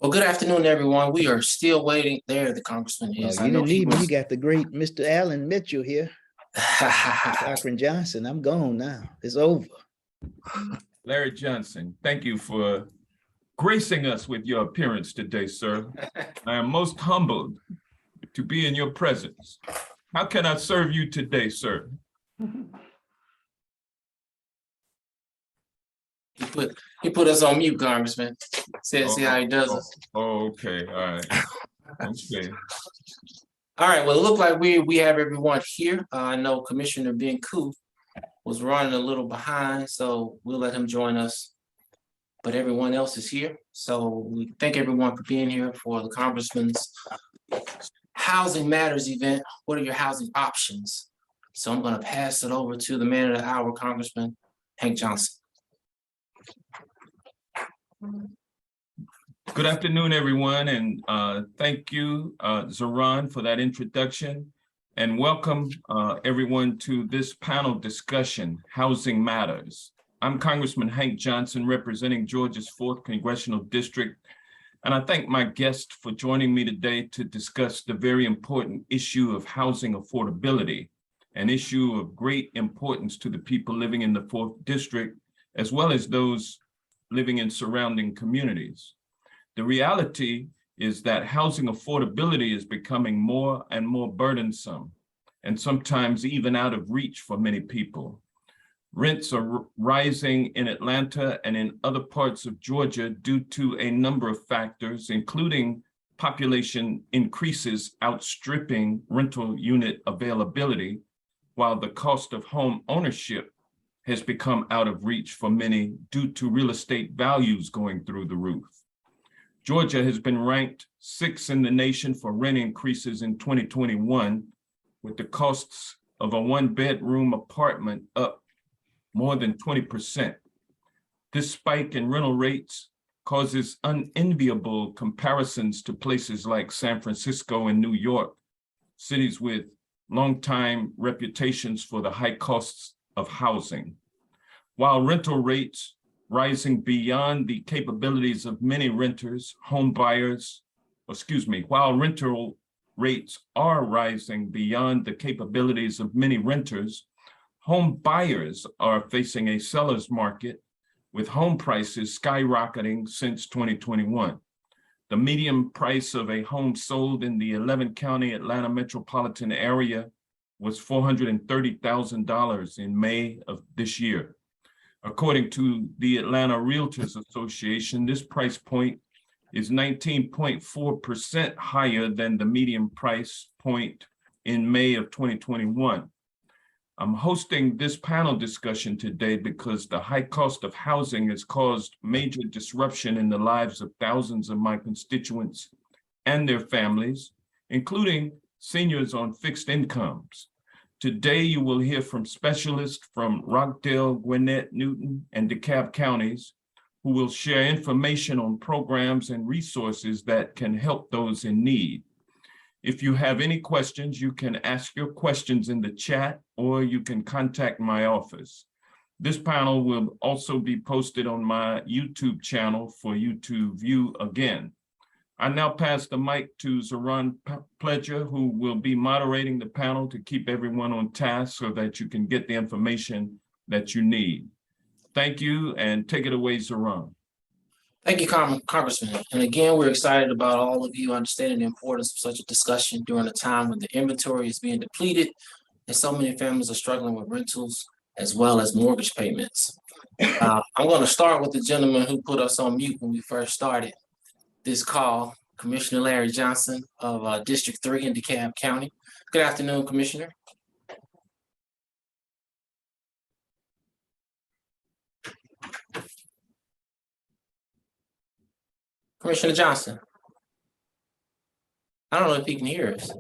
Well, good afternoon, everyone. We are still waiting. There, the congressman is. You didn't need me. You got the great Mr. Allen Mitchell here. Cochran-Johnson. I'm gone now. It's over. Larry Johnson, thank you for gracing us with your appearance today, sir. I am most humbled to be in your presence. How can I serve you today, sir? He put us on mute, Congressman. See how he does us. Okay, all right. Okay. All right, well, it looked like we have everyone here. I know Commissioner Benku was running a little behind, so we'll let him join us. But everyone else is here. So we thank everyone for being here for the Congressman's Housing Matters event. What are your housing options? So I'm going to pass it over to the man of the hour, Congressman Hank Johnson. Good afternoon, everyone, and thank you, Zoran, for that introduction, and welcome everyone to this panel discussion, Housing Matters. I'm Congressman Hank Johnson, representing Georgia's 4th Congressional District, and I thank my guest for joining me today to discuss the very important issue of housing affordability, an issue of great importance to the people living in the 4th District, as well as those living in surrounding communities. The reality is that housing affordability is becoming more and more burdensome, and sometimes even out of reach for many people. Rents are rising in Atlanta and in other parts of Georgia due to a number of factors, including population increases outstripping rental unit availability, while the cost of home ownership has become out of reach for many due to real estate values going through the roof. Georgia has been ranked 6th in the nation for rent increases in 2021, with the costs of a 1-bedroom apartment up more than 20%. This spike in rental rates causes unenviable comparisons to places like San Francisco and New York, cities with long-time reputations for the high costs of housing. While rental rates rising beyond the capabilities of many renters, while rental rates are rising beyond the capabilities of many renters, home buyers are facing a seller's market with home prices skyrocketing since 2021. The median price of a home sold in the 11-county Atlanta metropolitan area was $430,000 in May of this year. According to the Atlanta Realtors Association, this price point is 19.4% higher than the median price point in May of 2021. I'm hosting this panel discussion today because the high cost of housing has caused major disruption in the lives of thousands of my constituents and their families, including seniors on fixed incomes. Today, you will hear from specialists from Rockdale, Gwinnett, Newton, and DeKalb counties who will share information on programs and resources that can help those in need. If you have any questions, you can ask your questions in the chat or you can contact my office. This panel will also be posted on my YouTube channel for you to view again. I now pass the mic to Zoran Pledger, who will be moderating the panel to keep everyone on task so that you can get the information that you need. Thank you, and take it away, Zoran. Thank you, Congressman. And again, we're excited about all of you understanding the importance of such a discussion during a time when the inventory is being depleted and so many families are struggling with rentals as well as mortgage payments. I'm going to start with the gentleman who put us on mute when we first started this call, Commissioner Larry Johnson of District 3 in DeKalb County. Good afternoon, Commissioner. Commissioner Johnson. I don't know if he can hear us.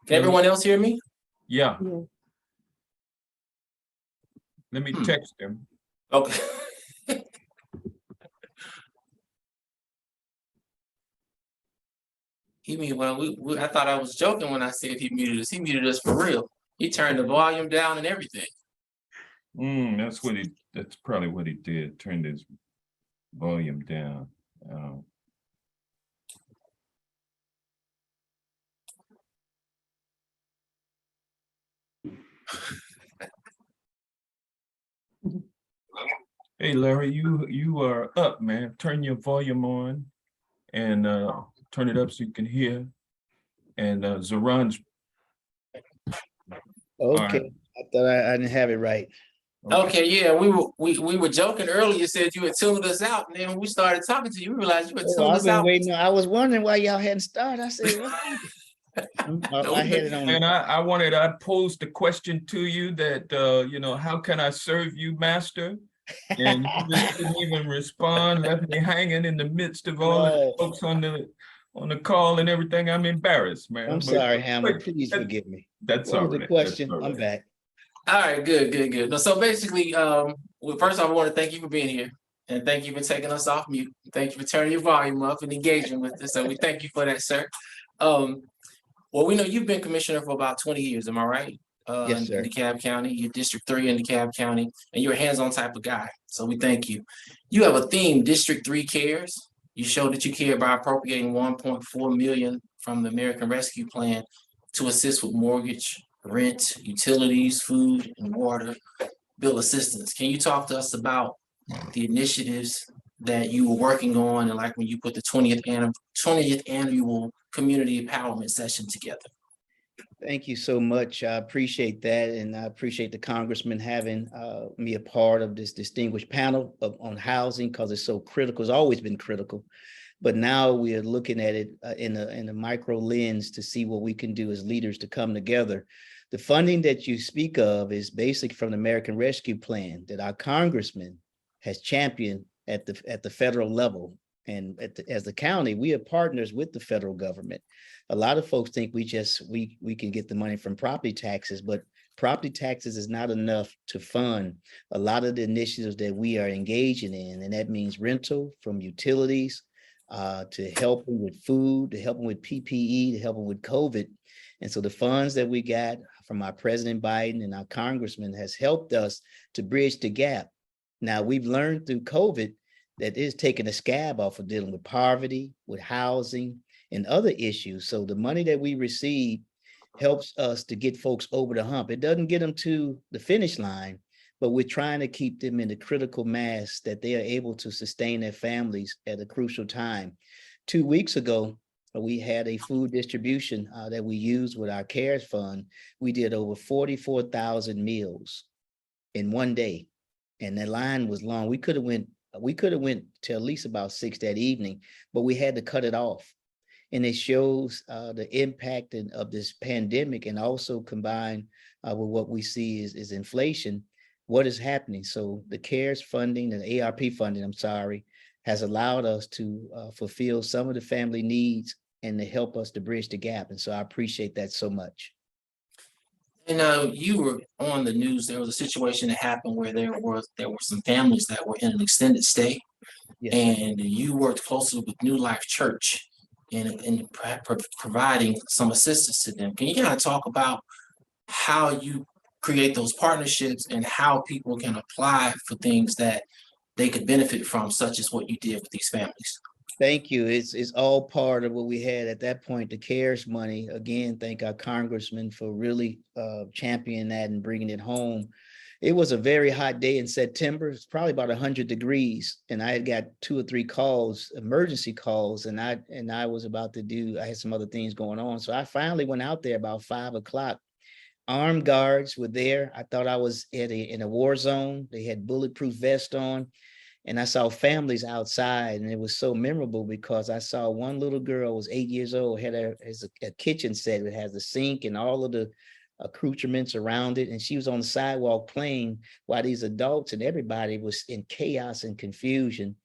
Can everyone else hear me? Yeah. Let me text him. Okay. He mean, well, I thought I was joking when I said he muted us. He muted us for real. He turned the volume down and everything. That's probably what he did. Turned his volume down. Hey, Larry, you are up, man. Turn your volume on and turn it up so you can hear. And Zoran's. All right. Okay, I thought I didn't have it right. Okay, yeah, we were joking earlier. You said you had tuned us out, and then when we started talking to you, we realized you had Oh, tuned I've us been out. waiting. I was wondering why y'all hadn't started. I said, what happened? I had it on. And I posed the question to you that, you know, how can I serve you, master? And you just didn't even respond, left me hanging in the midst of all of the No, folks on the call and everything. I'm embarrassed, man. I'm sorry, Hammer. Please forgive me. That's What all was the right. question? That's all I'm right. back. All right, good. No, so basically, well, first off, I want to thank you for being here, and thank you for taking us off mute. Thank you for turning your volume up and engaging with us. So we thank you for that, sir. Well, we know you've been commissioner for about 20 years, am I right? Yes, sir. In DeKalb County, you're District 3 in DeKalb County, and you're a hands-on type of guy. So we thank you. You have a theme, District 3 Cares. You show that you care by appropriating 1.4 million from the American Rescue Plan to assist with mortgage, rent, utilities, food, and water bill assistance. Can you talk to us about the initiatives that you were working on, and like when you put the 20th annual community empowerment session together? Thank you so much. I appreciate that. And I appreciate the congressman having me a part of this distinguished panel on housing, because it's so critical. It's always been critical. But now we are looking at it in a micro lens to see what we can do as leaders to come together. The funding that you speak of is basically from the American Rescue Plan that our congressman has championed at the federal level. And as the county, we are partners with the federal government. A lot of folks think we can get the money from property taxes, but property taxes is not enough to fund a lot of the initiatives that we are engaging in. And that means rental, from utilities, to helping with food, to helping with PPE, to helping with COVID. And so the funds that we got from our President Biden and our congressman has helped us to bridge the gap. Now, we've learned through COVID that is taking a scab off of dealing with poverty, with housing, and other issues. So the money that we receive helps us to get folks over the hump. It doesn't get them to the finish line, but we're trying to keep them in the critical mass that they are able to sustain their families at a crucial time. 2 weeks ago, we had a food distribution that we used with our CARES fund. We did over 44,000 meals in one day, and the line was long. We could have went to at least about 6 that evening, but we had to cut it off. And it shows the impact of this pandemic, and also combined with what we see is inflation, what is happening. So the CARES funding and ARP funding, has allowed us to fulfill some of the family needs and to help us to bridge the gap. And so I appreciate that so much. And you were on the news. There was a situation that happened where there were some families that were in an extended stay, Yes. and you worked closely with New Life Church in providing some assistance to them. Can you kind of talk about how you create those partnerships and how people can apply for things that they could benefit from, such as what you did with these families? Thank you. It's all part of what we had at that point, the CARES money. Again, thank our congressman for really championing that and bringing it home. It was a very hot day in September. It's probably about 100 degrees, and I had got 2 or 3 calls, emergency calls, and I was about to I had some other things going on. So I finally went out there about 5 o'clock. Armed guards were there. I thought I was in a war zone. They had bulletproof vests on. And I saw families outside, and it was so memorable because I saw one little girl, was 8 years old, had a kitchen set that has the sink and all of the accoutrements around it. And she was on the sidewalk playing while these adults and everybody was in chaos and confusion.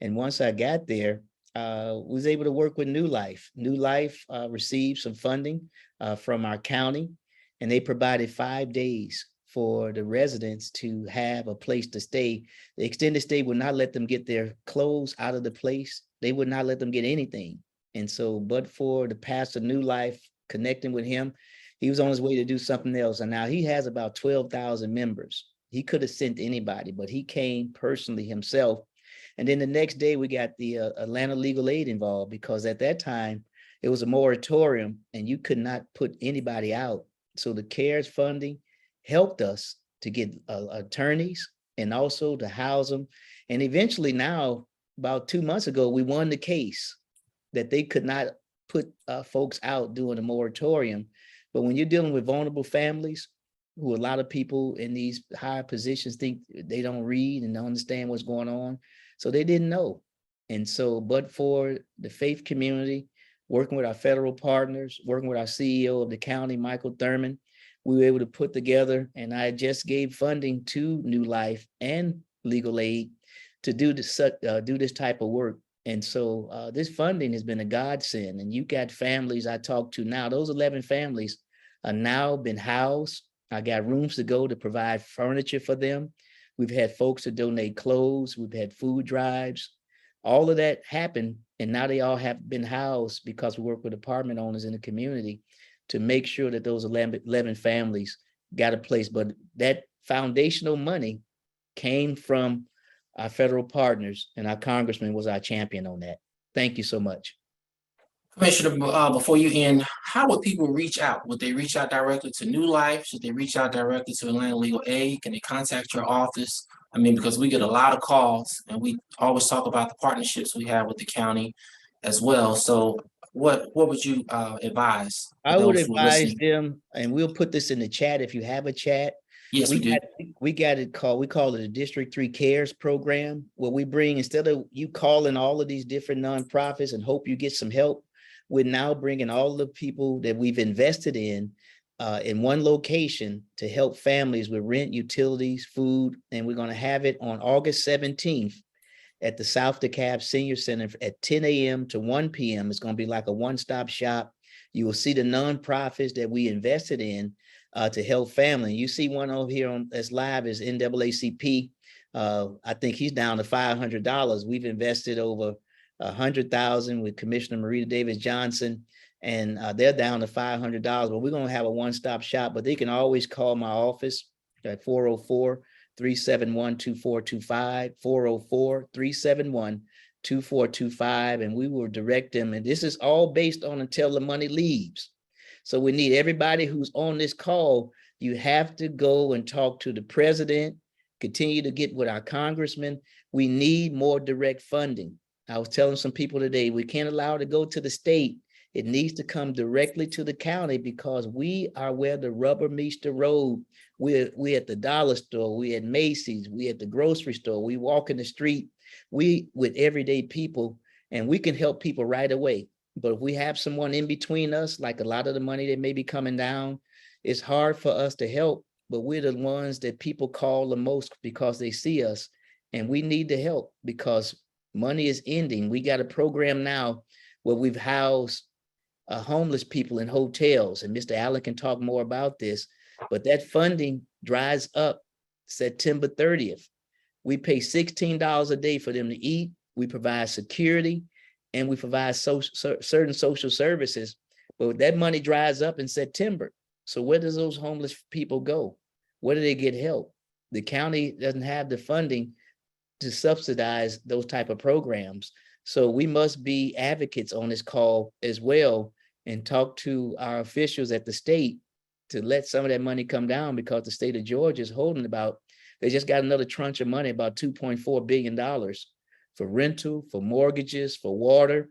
And once I got there, was able to work with New Life. New Life received some funding from our county, and they provided 5 days for the residents to have a place to stay. The extended stay would not let them get their clothes out of the place. They would not let them get anything. And so, but for the pastor New Life connecting with him, he was on his way to do something else. And now he has about 12,000 members. He could have sent anybody, but he came personally himself. And then the next day we got the Atlanta Legal Aid involved, because at that time it was a moratorium and you could not put anybody out. So the CARES funding helped us to get attorneys and also to house them. And eventually now, about 2 months ago, we won the case that they could not put folks out doing a moratorium. But when you're dealing with vulnerable families, who a lot of people in these higher positions think they don't read and don't understand what's going on, so they didn't know. And so, but for the faith community, working with our federal partners, working with our CEO of the county, Michael Thurman, we were able to put together, and I just gave funding to New Life and Legal Aid to do this type of work. And so this funding has been a godsend. And you got families I talked to now, those 11 families are now been housed. I got rooms to go to provide furniture for them. We've had folks to donate clothes. We've had food drives. All of that happened. And now they all have been housed because we work with apartment owners in the community to make sure that those 11 families got a place. But that foundational money came from our federal partners, and our congressman was our champion on that. Thank you so much. Commissioner, before you end, how would people reach out? Would they reach out directly to New Life? Should they reach out directly to Atlanta Legal Aid? Can they contact your office? I mean, because we get a lot of calls and we always talk about the partnerships we have with the county as well. So what would you advise? I would advise them, and we'll put this in the chat if you have a chat. Yes, we do. We call it a District 3 Cares program, where we bring, instead of you calling all of these different nonprofits and hope you get some help, we're now bringing all the people that we've invested in one location to help families with rent, utilities, food. And we're going to have it on August 17th at the South DeKalb Senior Center at 10 a.m. to 1 p.m. It's going to be like a one-stop shop. You will see the nonprofits that we invested in to help family. You see one over here that's live is NAACP. I think he's down to $500. We've invested over $100,000 with Commissioner Mereda Davis Johnson, and they're down to $500. But we're going to have a one-stop shop. But they can always call my office at 404-371-2425, 404-371-2425, and we will direct them. And this is all based on until the money leaves. So we need everybody who's on this call. You have to go and talk to the president, continue to get with our congressman. We need more direct funding. I was telling some people today, we can't allow it to go to the state. It needs to come directly to the county because we are where the rubber meets the road. We're at the dollar store, we at Macy's, we at the grocery store, we walk in the street, we with everyday people, and we can help people right away. But if we have someone in between us, like a lot of the money that may be coming down, it's hard for us to help, but we're the ones that people call the most because they see us, and we need the help because money is ending. We got a program now where we've housed homeless people in hotels, and Mr. Allen can talk more about this, but that funding dries up September 30th. We pay $16 a day for them to eat. We provide security, and we provide certain social services, but that money dries up in September. So where does those homeless people go? Where do they get help? The county doesn't have the funding to subsidize those type of programs. So we must be advocates on this call as well and talk to our officials at the state to let some of that money come down, because the state of Georgia is holding they just got another tranche of money, about $2.4 billion for rental, for mortgages, for water.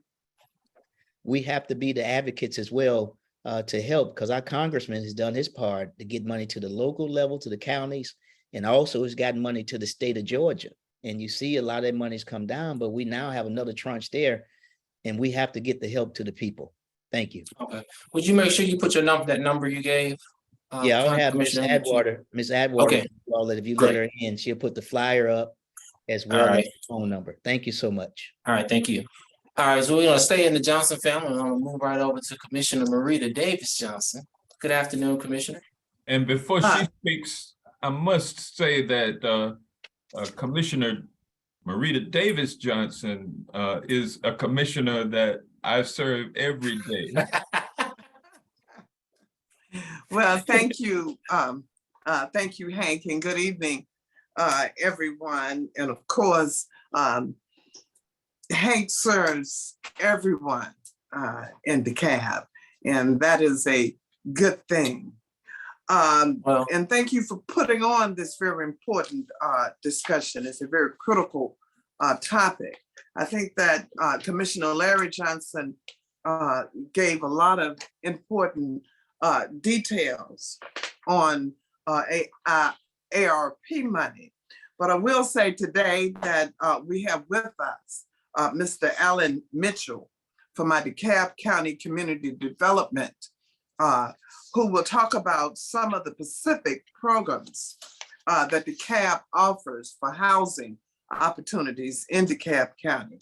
We have to be the advocates as well to help, because our congressman has done his part to get money to the local level, to the counties, and also has gotten money to the state of Georgia. And you see a lot of that money's come down, but we now have another tranche there, and we have to get the help to the people. Thank you. Okay. Would you make sure you put your number, that number you gave? Yeah, I'll have Ms. Adwater. Ms. Adwater, okay. Well, if you let her in, she'll put the flyer up as well as the phone number. Thank you so much. All right, thank you. All right, so we're going to stay in the Johnson family. I'm going to move right over to Commissioner Mereda Davis Johnson. Good afternoon, Commissioner. And before she speaks, I must say that Commissioner Mereda Davis Johnson is a commissioner that I serve every day. Well, thank you. Thank you, Hank, and good evening, everyone. And of course, Hank serves everyone in DeKalb, and that is a good thing. Well, And thank you for putting on this very important discussion. It's a very critical topic. I think that Commissioner Larry Johnson gave a lot of important details on ARP money. But I will say today that we have with us Mr. Alan Mitchell from my DeKalb County Community Development, who will talk about some of the specific programs that DeKalb offers for housing opportunities in DeKalb County.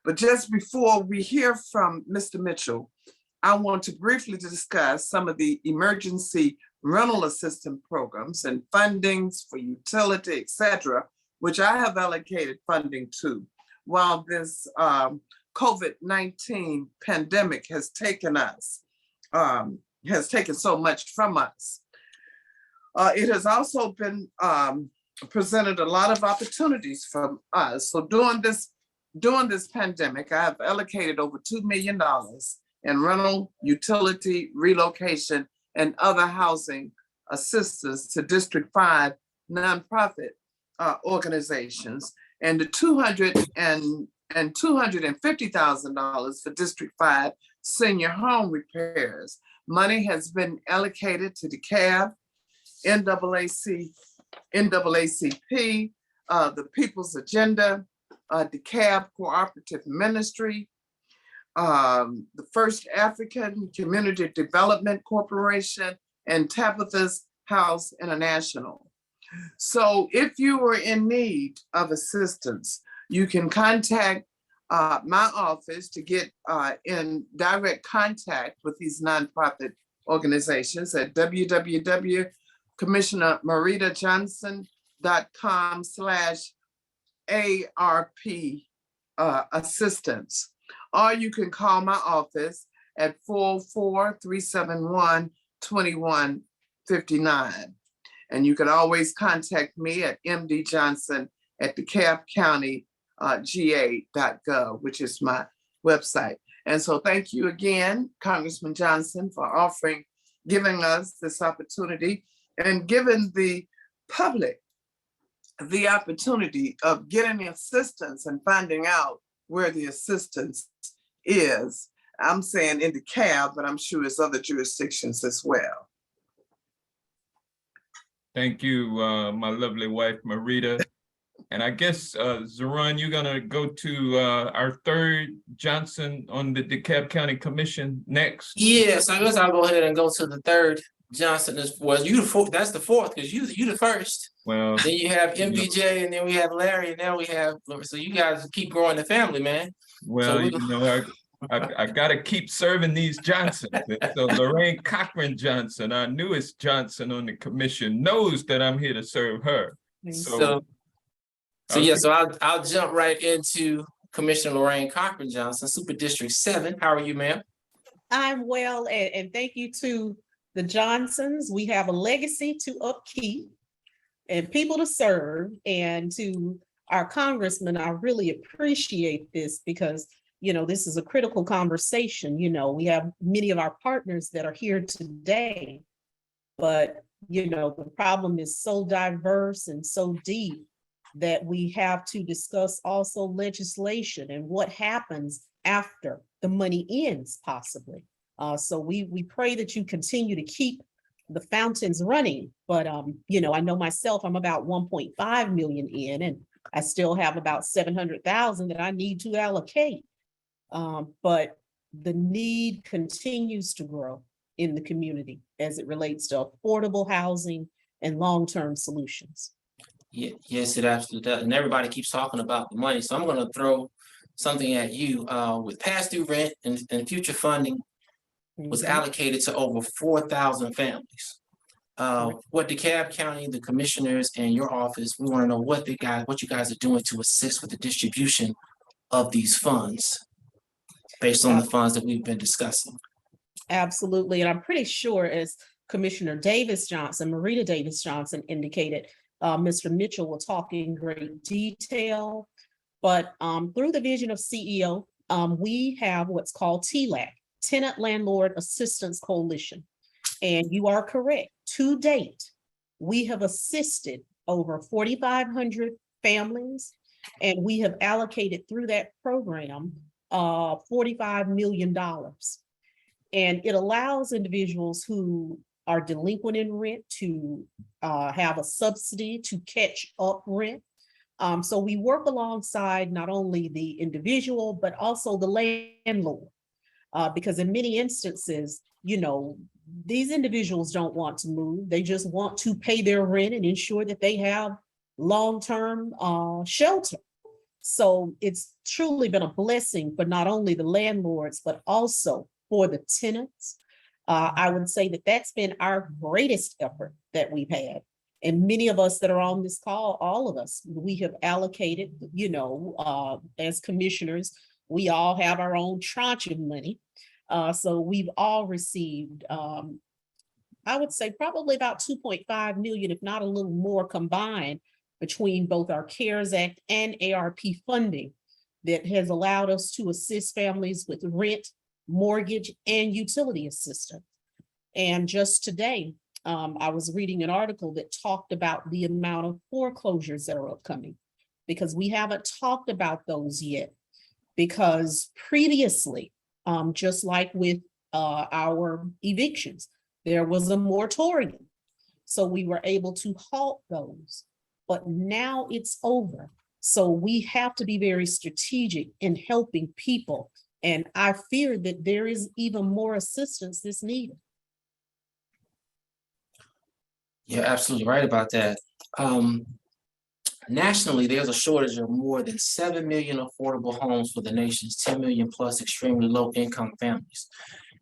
But just before we hear from Mr. Mitchell, I want to briefly discuss some of the emergency rental assistance programs and fundings for utility, et cetera, which I have allocated funding to while this COVID-19 pandemic has taken so much from us. It has also been presented a lot of opportunities from us. So during this pandemic, I have allocated over $2 million in rental, utility, relocation, and other housing assistance to District 5 nonprofit organizations, and the $250,000 for District 5 senior home repairs. Money has been allocated to DeKalb, NAACP, the People's Agenda, DeKalb Cooperative Ministry, the First African Community Development Corporation, and Tabitha's House International. So if you are in need of assistance, you can contact my office to get in direct contact with these nonprofit organizations at www.commissionermereda.com/ARP assistance. Or you can call my office at 44371-2159. And you can always contact me at mdjohnson@DeKalbCountyGA.gov, which is my website. And so thank you again, Congressman Johnson, for giving us this opportunity and giving the public the opportunity of getting assistance and finding out where the assistance is. I'm saying in DeKalb, but I'm sure it's other jurisdictions as well. Thank you, my lovely wife, Mereda. And I guess, Zoran, you're gonna go to our third Johnson on the DeKalb County Commission next. yes, I guess I'll go ahead and go to the third Johnson. Well, you the fourth, that's the fourth, because you the first. Well, Then you have MBJ, and then we have Larry, and now we have, so you guys keep growing the family, man. well, So we- you know, I gotta keep serving these Johnsons. So Lorraine Cochran-Johnson, our newest Johnson on the commission, knows that I'm here to serve her. So yeah, so I'll jump right into Commissioner Lorraine Cochran-Johnson, Super District 7. How are you, ma'am? I'm well, and thank you to the Johnsons. We have a legacy to upkeep and people to serve, and to our congressman, I really appreciate this because, you know, this is a critical conversation. You know, we have many of our partners that are here today, but, you know, the problem is so diverse and so deep that we have to discuss also legislation and what happens after the money ends, possibly. So we pray that you continue to keep the fountains running, but you know, I know myself, I'm about 1.5 million in, and I still have about 700,000 that I need to allocate. But the need continues to grow in the community as it relates to affordable housing and long-term solutions. Yeah, yes, it absolutely does. And everybody keeps talking about the money. So I'm going to throw something at you. With past due rent and future funding was allocated to over 4,000 families. What DeKalb County, the commissioners, and your office, we want to know what you guys are doing to assist with the distribution of these funds based on the funds that we've been discussing. Absolutely. And I'm pretty sure, as Commissioner Mereda Davis Johnson indicated, Mr. Mitchell will talk in great detail, but through the vision of CEO, we have what's called TLAC, Tenant Landlord Assistance Coalition. And you are correct. To date, we have assisted over 4,500 families, and we have allocated through that program $45 million. And it allows individuals who are delinquent in rent to have a subsidy to catch up rent. So we work alongside not only the individual, but also the landlord. Because in many instances, you know, these individuals don't want to move. They just want to pay their rent and ensure that they have long-term shelter. So it's truly been a blessing for not only the landlords, but also for the tenants. I would say that that's been our greatest effort that we've had. And many of us that are on this call, all of us, we have allocated, you know, as commissioners, we all have our own tranche of money. So we've all received, I would say probably about 2.5 million, if not a little more combined between both our CARES Act and ARP funding that has allowed us to assist families with rent, mortgage, and utility assistance. And just today, I was reading an article that talked about the amount of foreclosures that are upcoming, because we haven't talked about those yet. Because previously, just like with our evictions, there was a moratorium. So we were able to halt those, but now it's over. So we have to be very strategic in helping people. And I fear that there is even more assistance that's needed. You're absolutely right about that. Nationally, there's a shortage of more than 7 million affordable homes for the nation's 10 million plus extremely low income families.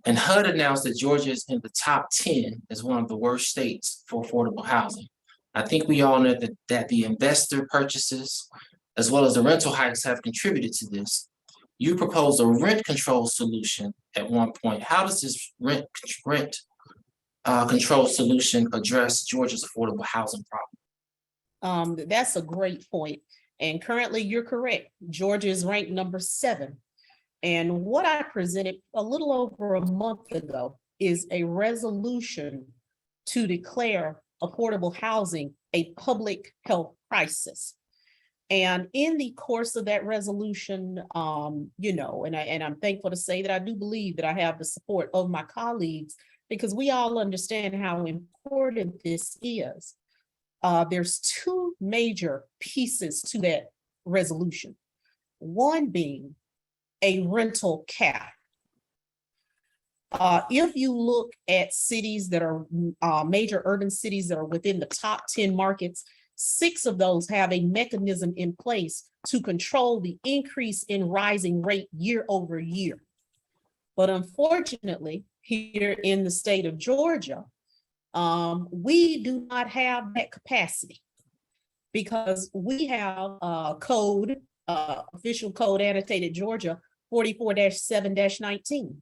And HUD announced that Georgia is in the top 10 as one of the worst states for affordable housing. I think we all know that the investor purchases as well as the rental hikes have contributed to this. You proposed a rent control solution at one point. How does this rent control solution address Georgia's affordable housing problem? That's a great point. And currently you're correct. Georgia is ranked number 7. And what I presented a little over a month ago is a resolution to declare affordable housing a public health crisis. And in the course of that resolution, you know, and I'm thankful to say that I do believe that I have the support of my colleagues, because we all understand how important this is. There's 2 major pieces to that resolution. One being a rental cap. If you look at cities that are major urban cities that are within the top 10 markets, 6 of those have a mechanism in place to control the increase in rising rate year over year. But unfortunately, here in the state of Georgia, we do not have that capacity, because we have code, official code annotated Georgia 44-7-19,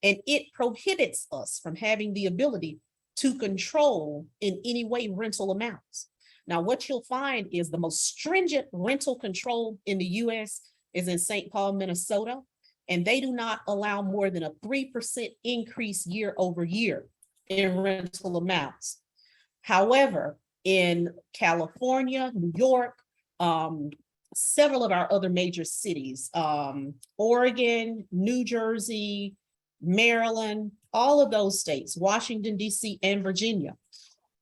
and it prohibits us from having the ability to control in any way rental amounts. Now, what you'll find is the most stringent rental control in the US is in St. Paul, Minnesota, and they do not allow more than a 3% increase year over year in rental amounts. However, in California, New York, several of our other major cities, Oregon, New Jersey, Maryland, all of those states, Washington, D.C., and Virginia,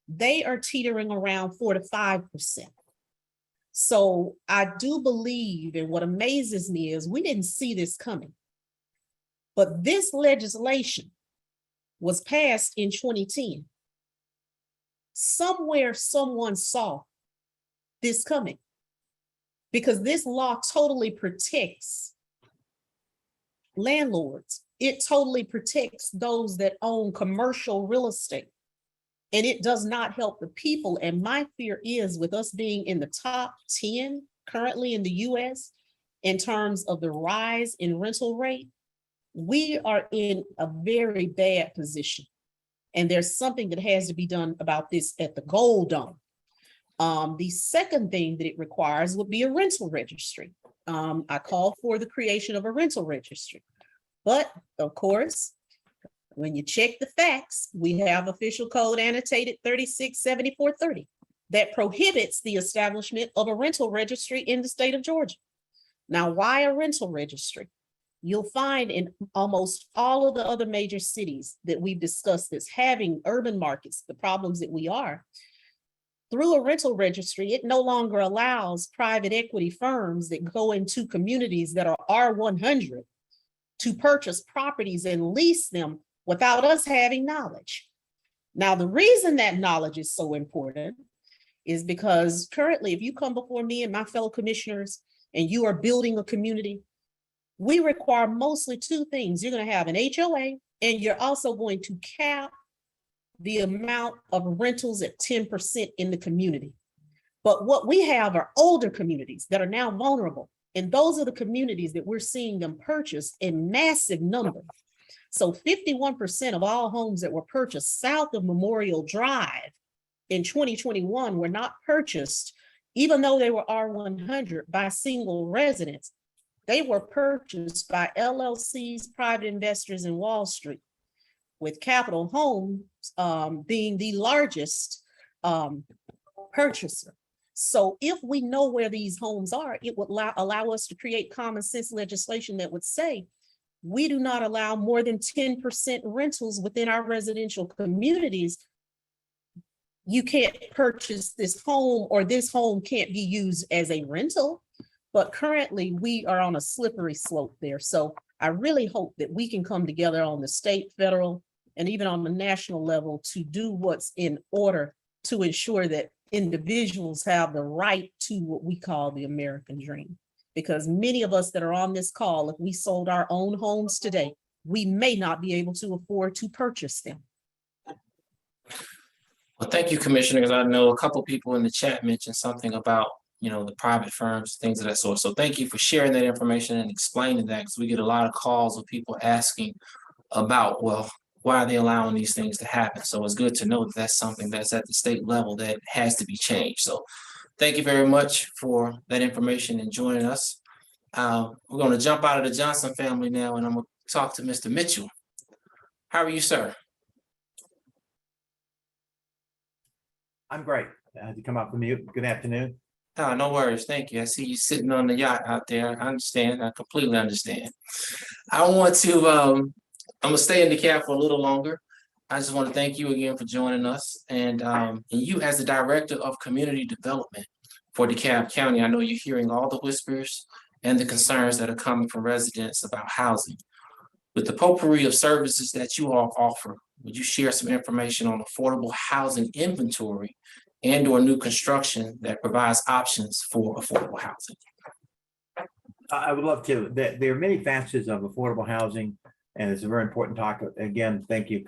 they are teetering around 4 to 5%. So I do believe, and what amazes me is we didn't see this coming. But this legislation was passed in 2010. Somewhere someone saw this coming, because this law totally protects landlords. It totally protects those that own commercial real estate, and it does not help the people. And my fear is, with us being in the top 10 currently in the US in terms of the rise in rental rate, we are in a very bad position. And there's something that has to be done about this at the Gold Dome. The second thing that it requires would be a rental registry. I call for the creation of a rental registry. But of course, When you check the facts, we have official code annotated 367430 that prohibits the establishment of a rental registry in the state of Georgia. Now, why a rental registry? You'll find in almost all of the other major cities that we've discussed this, having urban markets, the problems that we are. Through a rental registry, it no longer allows private equity firms that go into communities that are R100 to purchase properties and lease them without us having knowledge. Now, the reason that knowledge is so important is because currently, if you come before me and my fellow commissioners and you are building a community, we require mostly two things. You're going to have an HOA, and you're also going to cap the amount of rentals at 10% in the community. But what we have are older communities that are now vulnerable. And those are the communities that we're seeing them purchase in massive numbers. So 51% of all homes that were purchased south of Memorial Drive in 2021 were not purchased, even though they were R100, by single residents. They were purchased by LLCs, private investors, in Wall Street, with Capital Homes being the largest purchaser. So if we know where these homes are, it would allow us to create common sense legislation that would say, we do not allow more than 10% rentals within our residential communities. You can't purchase this home, or this home can't be used as a rental. But currently we are on a slippery slope there. So I really hope that we can come together on the state, federal, and even on the national level to do what's in order to ensure that individuals have the right to what we call the American dream. Because many of us that are on this call, if we sold our own homes today, we may not be able to afford to purchase them. Well, thank you, Commissioners. I know a couple people in the chat mentioned something about, the private firms, things of that sort. So thank you for sharing that information and explaining that, because we get a lot of calls of people asking about, well, why are they allowing these things to happen? So it's good to know that that's something that's at the state level that has to be changed. So thank you very much for that information and joining us. We're going to jump out of the Johnson family now, and I'm going to talk to Mr. Mitchell. How are you, sir? I'm great. To come up from you. Good afternoon. Oh, no worries. Thank you. I see you sitting on the yacht out there. I understand. I completely understand. I want to, I'm going to stay in DeKalb for a little longer. I just want to thank you again for joining us. And you, as the Director of Community Development for DeKalb County, I know you're hearing all the whispers and the concerns that are coming from residents about housing. With the potpourri of services that you all offer, would you share some information on affordable housing inventory and or new construction that provides options for affordable housing? I would love to. There are many facets of affordable housing, and it's a very important topic. Again, thank you,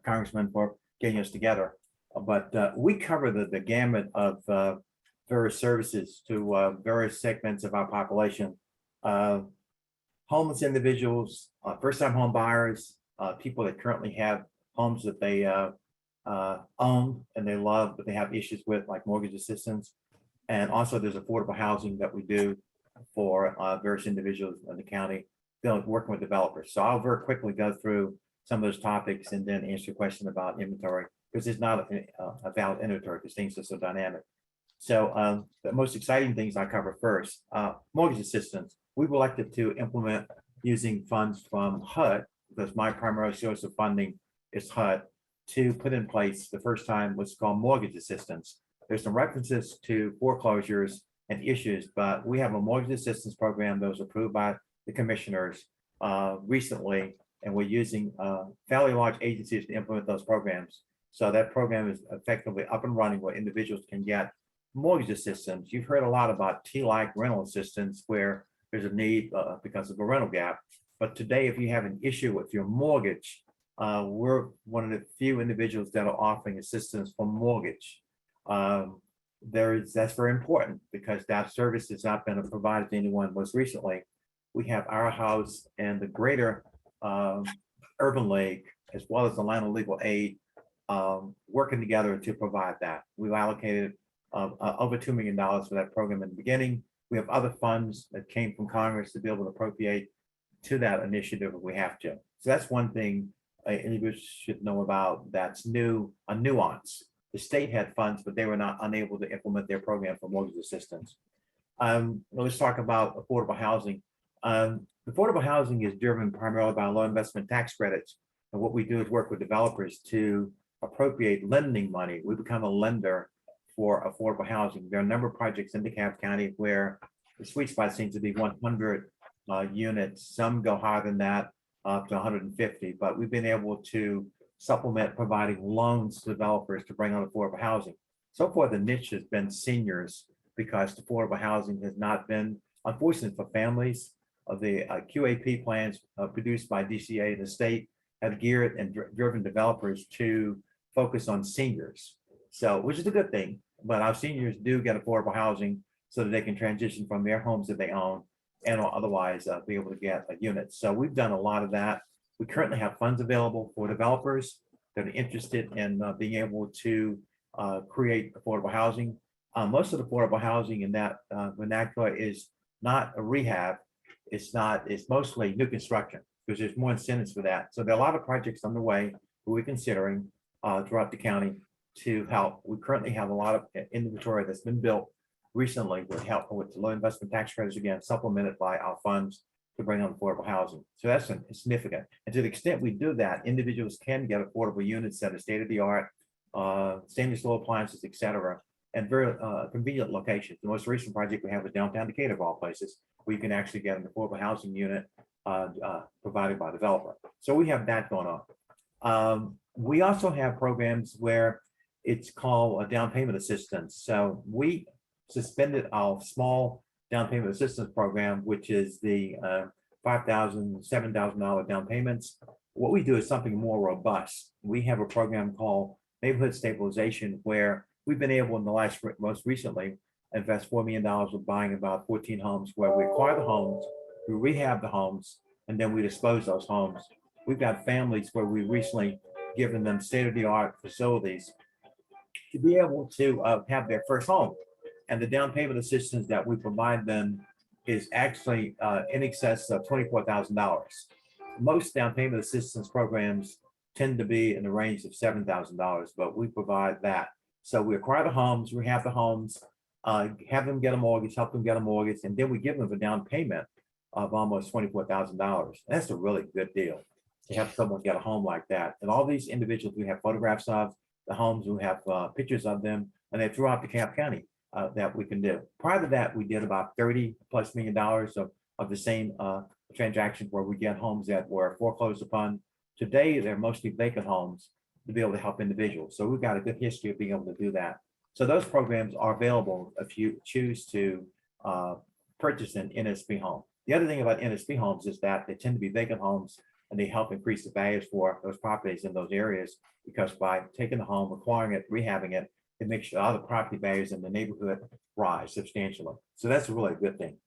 Congressman, for getting us together. But we cover the gamut of various services to various segments of our population. Homeless individuals, first-time home buyers, people that currently have homes that they own and they love, but they have issues with, like mortgage assistance. And also there's affordable housing that we do for various individuals in the county, working with developers. So I'll very quickly go through some of those topics and then answer your question about inventory, because it's not a valid inventory because things are so dynamic. So the most exciting things I cover first, mortgage assistance. We've elected to implement using funds from HUD, because my primary source of funding is HUD, to put in place the first time what's called mortgage assistance. There's some references to foreclosures and issues, but we have a mortgage assistance program that was approved by the commissioners recently, and we're using fairly large agencies to implement those programs. So that program is effectively up and running, where individuals can get mortgage assistance. You've heard a lot about T-like rental assistance, where there's a need because of a rental gap. But today, if you have an issue with your mortgage, we're one of the few individuals that are offering assistance for mortgage. That's very important, because that service has not been provided to anyone. Most recently, we have our house and the greater Urban League, as well as the Land and Legal Aid, working together to provide that. We've allocated over $2 million for that program in the beginning. We have other funds that came from Congress to be able to appropriate to that initiative if we have to. So that's one thing individuals should know about that's new, a nuance. The state had funds, but they were not unable to implement their program for mortgage assistance. Let's talk about affordable housing. Affordable housing is driven primarily by low investment tax credits. And what we do is work with developers to appropriate lending money. We become a lender for affordable housing. There are a number of projects in DeKalb County where the sweet spot seems to be 100 units. Some go higher than that, up to 150, but we've been able to supplement providing loans to developers to bring on affordable housing. So far, the niche has been seniors because affordable housing has not been, unfortunate for families. Of the QAP plans produced by DCA and the state have geared and driven developers to focus on seniors. So, which is a good thing, but our seniors do get affordable housing so that they can transition from their homes that they own and otherwise be able to get a unit. So we've done a lot of that. We currently have funds available for developers that are interested in being able to create affordable housing. Most of the affordable housing in that vernacular is not a rehab. It's mostly new construction because there's more incentives for that. So there are a lot of projects underway that we're considering throughout the county to help. We currently have a lot of inventory that's been built recently with help with low investment tax credits, again, supplemented by our funds to bring on affordable housing. So that's significant. And to the extent we do that, individuals can get affordable units that are state-of-the-art, stainless steel appliances, et cetera, and very convenient locations. The most recent project we have is downtown Dekalb, of all places, where you can actually get an affordable housing unit provided by a developer. So we have that going on. We also have programs where it's called a down payment assistance. So we suspended our small down payment assistance program, which is the $5,000, $7,000 down payments. What we do is something more robust. We have a program called neighborhood stabilization, where we've been able in the most recently invest $4 million of buying about 14 homes, where we acquire the homes, we rehab the homes, and then we dispose those homes. We've got families where we recently given them state-of-the-art facilities to be able to have their first home. And the down payment assistance that we provide them is actually in excess of $24,000. Most down payment assistance programs tend to be in the range of $7,000, but we provide that. So we acquire the homes, we have the homes, have them get a mortgage, help them get a mortgage, and then we give them a down payment of almost $24,000. That's a really good deal to have someone get a home like that. And all these individuals, we have photographs of the homes, we have pictures of them, and they're throughout DeKalb County that we can do. Prior to that, we did about $30+ million of the same transactions where we get homes that were foreclosed upon. Today, they're mostly vacant homes to be able to help individuals. So we've got a good history of being able to do that. So those programs are available if you choose to purchase an NSP home. The other thing about NSP homes is that they tend to be vacant homes, and they help increase the values for those properties in those areas, because by taking the home, acquiring it, rehabbing it, it makes sure other property values in the neighborhood rise substantially. So that's a really good thing.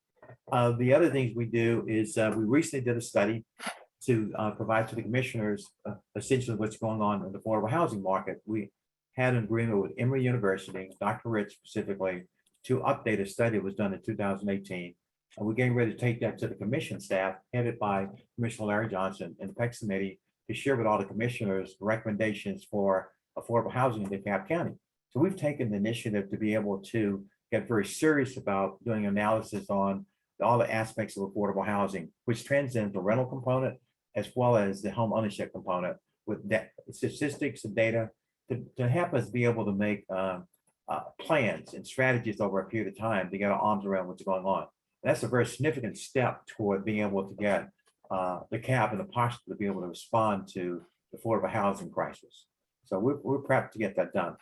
The other things we do is we recently did a study to provide to the commissioners essentially what's going on in the affordable housing market. We had an agreement with Emory University, Dr. Rich specifically, to update a study that was done in 2018. And we're getting ready to take that to the commission staff, headed by Commissioner Larry Johnson and the PEX committee, to share with all the commissioners recommendations for affordable housing in DeKalb County. So we've taken the initiative to be able to get very serious about doing analysis on all the aspects of affordable housing, which transcends the rental component as well as the home ownership component, with statistics and data to help us be able to make plans and strategies over a period of time to get our arms around what's going on. And that's a very significant step toward being able to get the CAP in the posture to be able to respond to the affordable housing crisis. So we're prepped to get that done.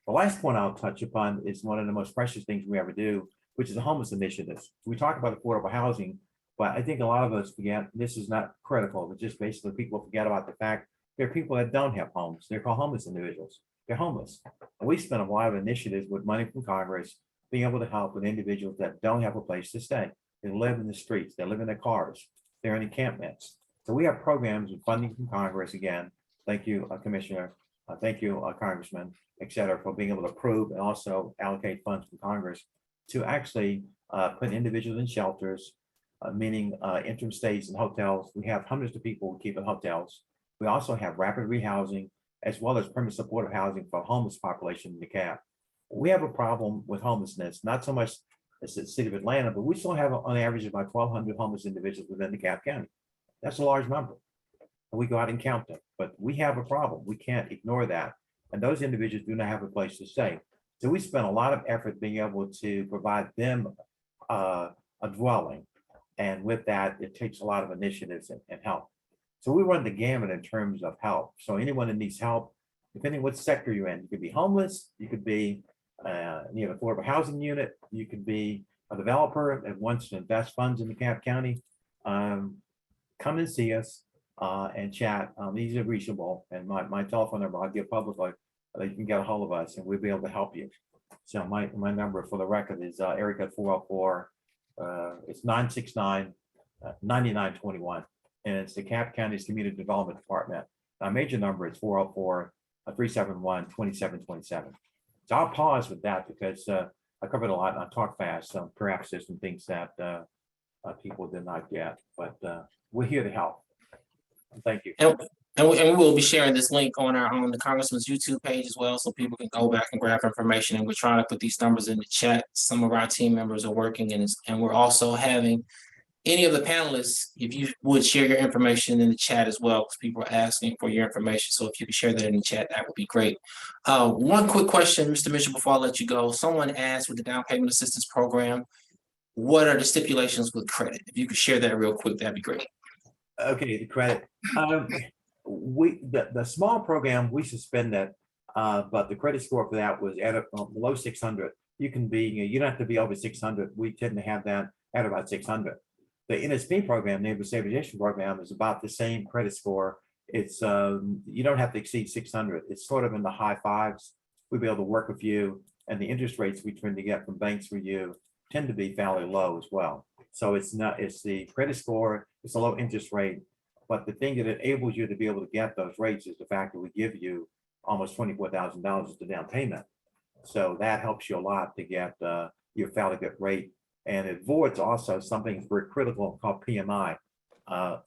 The last point I'll touch upon is one of the most precious things we ever do, which is the homeless initiatives. We talk about affordable housing, but I think a lot of us forget this is not critical. It's just basically people forget about the fact there are people that don't have homes. They're called homeless individuals. They're homeless. And we spent a lot of initiatives with money from Congress being able to help with individuals that don't have a place to stay. They live in the streets. They live in their cars. They're in encampments. So we have programs with funding from Congress. Again, thank you, Commissioner. Thank you, Congressman, et cetera, for being able to approve and also allocate funds from Congress to actually put individuals in shelters, meaning interim stays in hotels. We have hundreds of people we keep in hotels We also have rapid rehousing as well as permanent supportive housing for homeless population in DeKalb. We have a problem with homelessness, not so much as the city of Atlanta, but we still have on average about 1,200 homeless individuals within DeKalb County. That's a large number. And we go out and count them, but we have a problem. We can't ignore that. And those individuals do not have a place to stay. So we spent a lot of effort being able to provide them a dwelling. And with that, it takes a lot of initiatives and help. So we run the gamut in terms of help. So anyone that needs help, depending what sector you're in, you could be homeless, you could be near an affordable housing unit, you could be a developer that wants to invest funds in DeKalb County. Come and see us and chat. These are reachable, and my telephone number I'll give publicly. You can get a hold of us, and we'll be able to help you. So my number for the record is area code 404. It's 969-9921, and it's the DeKalb County's Community Development Department. Our major number is 404-371-2727. So I'll pause with that because I covered a lot and I talk fast. So perhaps there's some things that people did not get, but we're here to help. Thank you. And we will be sharing this link on the Congressman's YouTube page as well, so people can go back and grab information. And we're trying to put these numbers in the chat. Some of our team members are working, and we're also having any of the panelists, if you would share your information in the chat as well, because people are asking for your information. So if you could share that in the chat, that would be great. One quick question, Mr. Mitchell, before I let you go. Someone asked with the down payment assistance program, what are the stipulations with credit? If you could share that real quick, that'd be great. Okay, the credit. The small program, we suspended, but the credit score for that was at below 600. You can be, you don't have to be over 600. We tend to have that at about 600. The NSP program, Neighborhood Stabilization Program, is about the same credit score. It's you don't have to exceed 600. It's sort of in the high fives. We'll be able to work with you, and the interest rates we tend to get from banks for you tend to be fairly low as well. So it's the credit score, it's a low interest rate, but the thing that enables you to be able to get those rates is the fact that we give you almost $24,000 as the down payment. So that helps you a lot to get your fairly good rate. And it avoids also something very critical called PMI.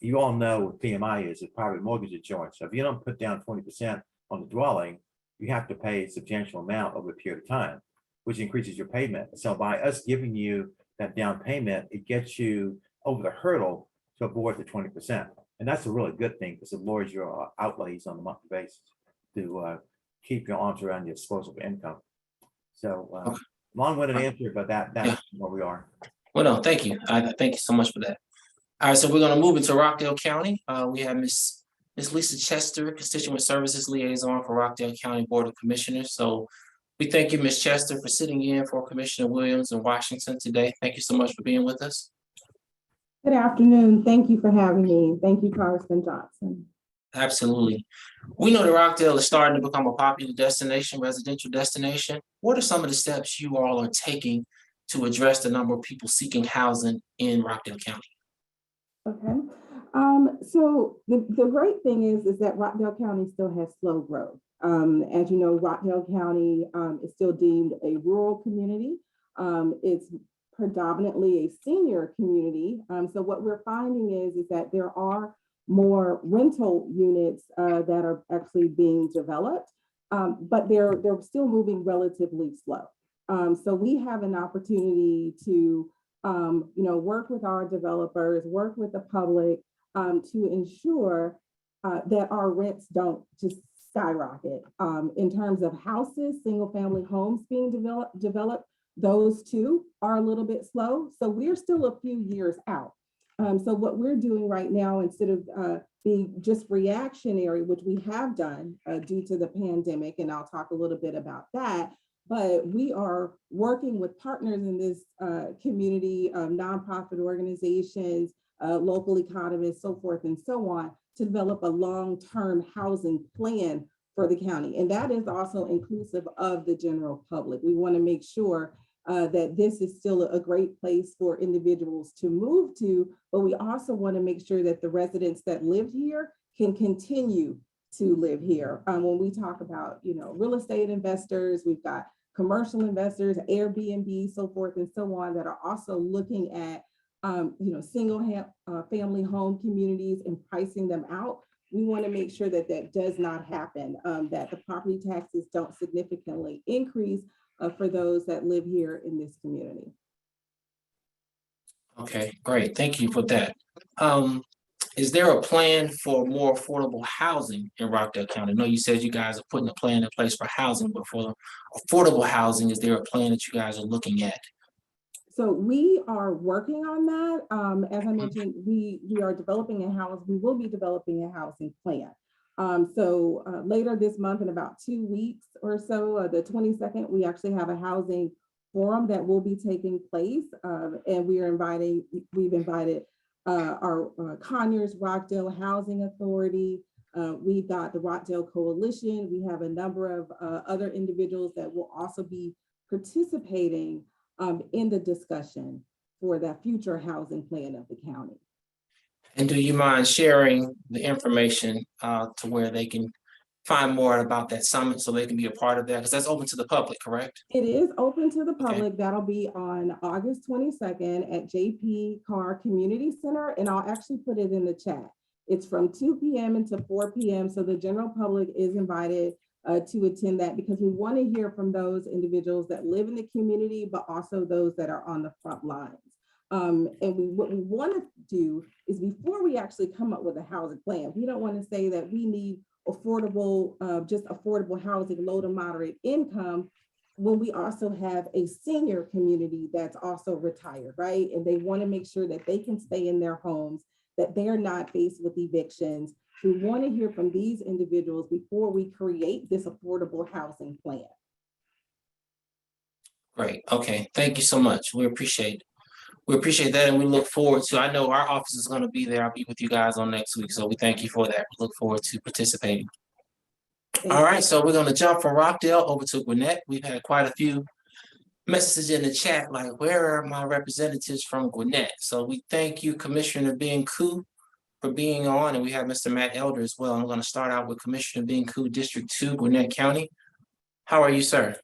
You all know what PMI is, it's private mortgage insurance. So if you don't put down 20% on the dwelling, you have to pay a substantial amount over a period of time, which increases your payment. So by us giving you that down payment, it gets you over the hurdle to avoid the 20%. And that's a really good thing because it lowers your outlays on a monthly basis to keep your arms around your disposable income. So long-winded answer, but that's where we are. Well, no, thank you. Thank you so much for that. All right, so we're going to move into Rockdale County. We have Miss Lisa Chester, Constituent Services Liaison for Rockdale County Board of Commissioners. So we thank you, Ms. Chester, for sitting in for Commissioner Williams in Washington today. Thank you so much for being with us. Good afternoon. Thank you for having me. Thank you, Congressman Johnson. Absolutely. We know that Rockdale is starting to become a popular destination, residential destination. What are some of the steps you all are taking to address the number of people seeking housing in Rockdale County? Okay. So the great thing is that Rockdale County still has slow growth. As you know, Rockdale County is still deemed a rural community. It's predominantly a senior community. So what we're finding is that there are more rental units that are actually being developed, but they're still moving relatively slow. So we have an opportunity to work with our developers, work with the public to ensure that our rents don't just skyrocket. In terms of houses, single family homes being developed, those too are a little bit slow. So we're still a few years out. So what we're doing right now, instead of being just reactionary, which we have done due to the pandemic, and I'll talk a little bit about that, but we are working with partners in this community, nonprofit organizations, local economists, so forth and so on, to develop a long-term housing plan for the county. And that is also inclusive of the general public. We want to make sure that this is still a great place for individuals to move to, but we also want to make sure that the residents that live here can continue to live here. When we talk about, real estate investors, we've got commercial investors, Airbnb, so forth and so on, that are also looking at, single family home communities and pricing them out. we want to make sure that that does not happen, that the property taxes don't significantly increase for those that live here in this community. Okay, great. Thank you for that. Is there a plan for more affordable housing in Rockdale County? I know you said you guys are putting a plan in place for housing, but for affordable housing, is there a plan that you guys are looking at? So we are working on that. As I mentioned, we are developing a house. We will be developing a housing plan. So later this month, in about 2 weeks or so, the 22nd, we actually have a housing forum that will be taking place. And we've invited our Conyers Rockdale Housing Authority. We've got the Rockdale Coalition. We have a number of other individuals that will also be participating in the discussion for that future housing plan of the county. And do you mind sharing the information to where they can find more about that summit so they can be a part of that? Because that's open to the public, correct? It is open to the Okay. public. That'll be on August 22nd at JP Carr Community Center, and I'll actually put it in the chat. It's from 2 p.m. until 4 p.m. So the general public is invited to attend that, because we want to hear from those individuals that live in the community, but also those that are on the front lines. And what we want to do is, before we actually come up with a housing plan, we don't want to say that we need affordable, just affordable housing, low to moderate income, when we also have a senior community that's also retired, right? And they want to make sure that they can stay in their homes, that they're not faced with evictions. We want to hear from these individuals before we create this affordable housing plan. Great. Okay. Thank you so much. We appreciate that, and we look forward to, I know our office is going to be there. I'll be with you guys on next week. So we thank you for that. We look forward to participating. All right, so we're going to jump from Rockdale over to Gwinnett. We've had quite a few messages in the chat, like, where are my representatives from Gwinnett? So we thank you, Commissioner Benku, for being on, and we have Mr. Matt Elder as well. I'm going to start out with Commissioner Benku, District 2, Gwinnett County. How are you, sir?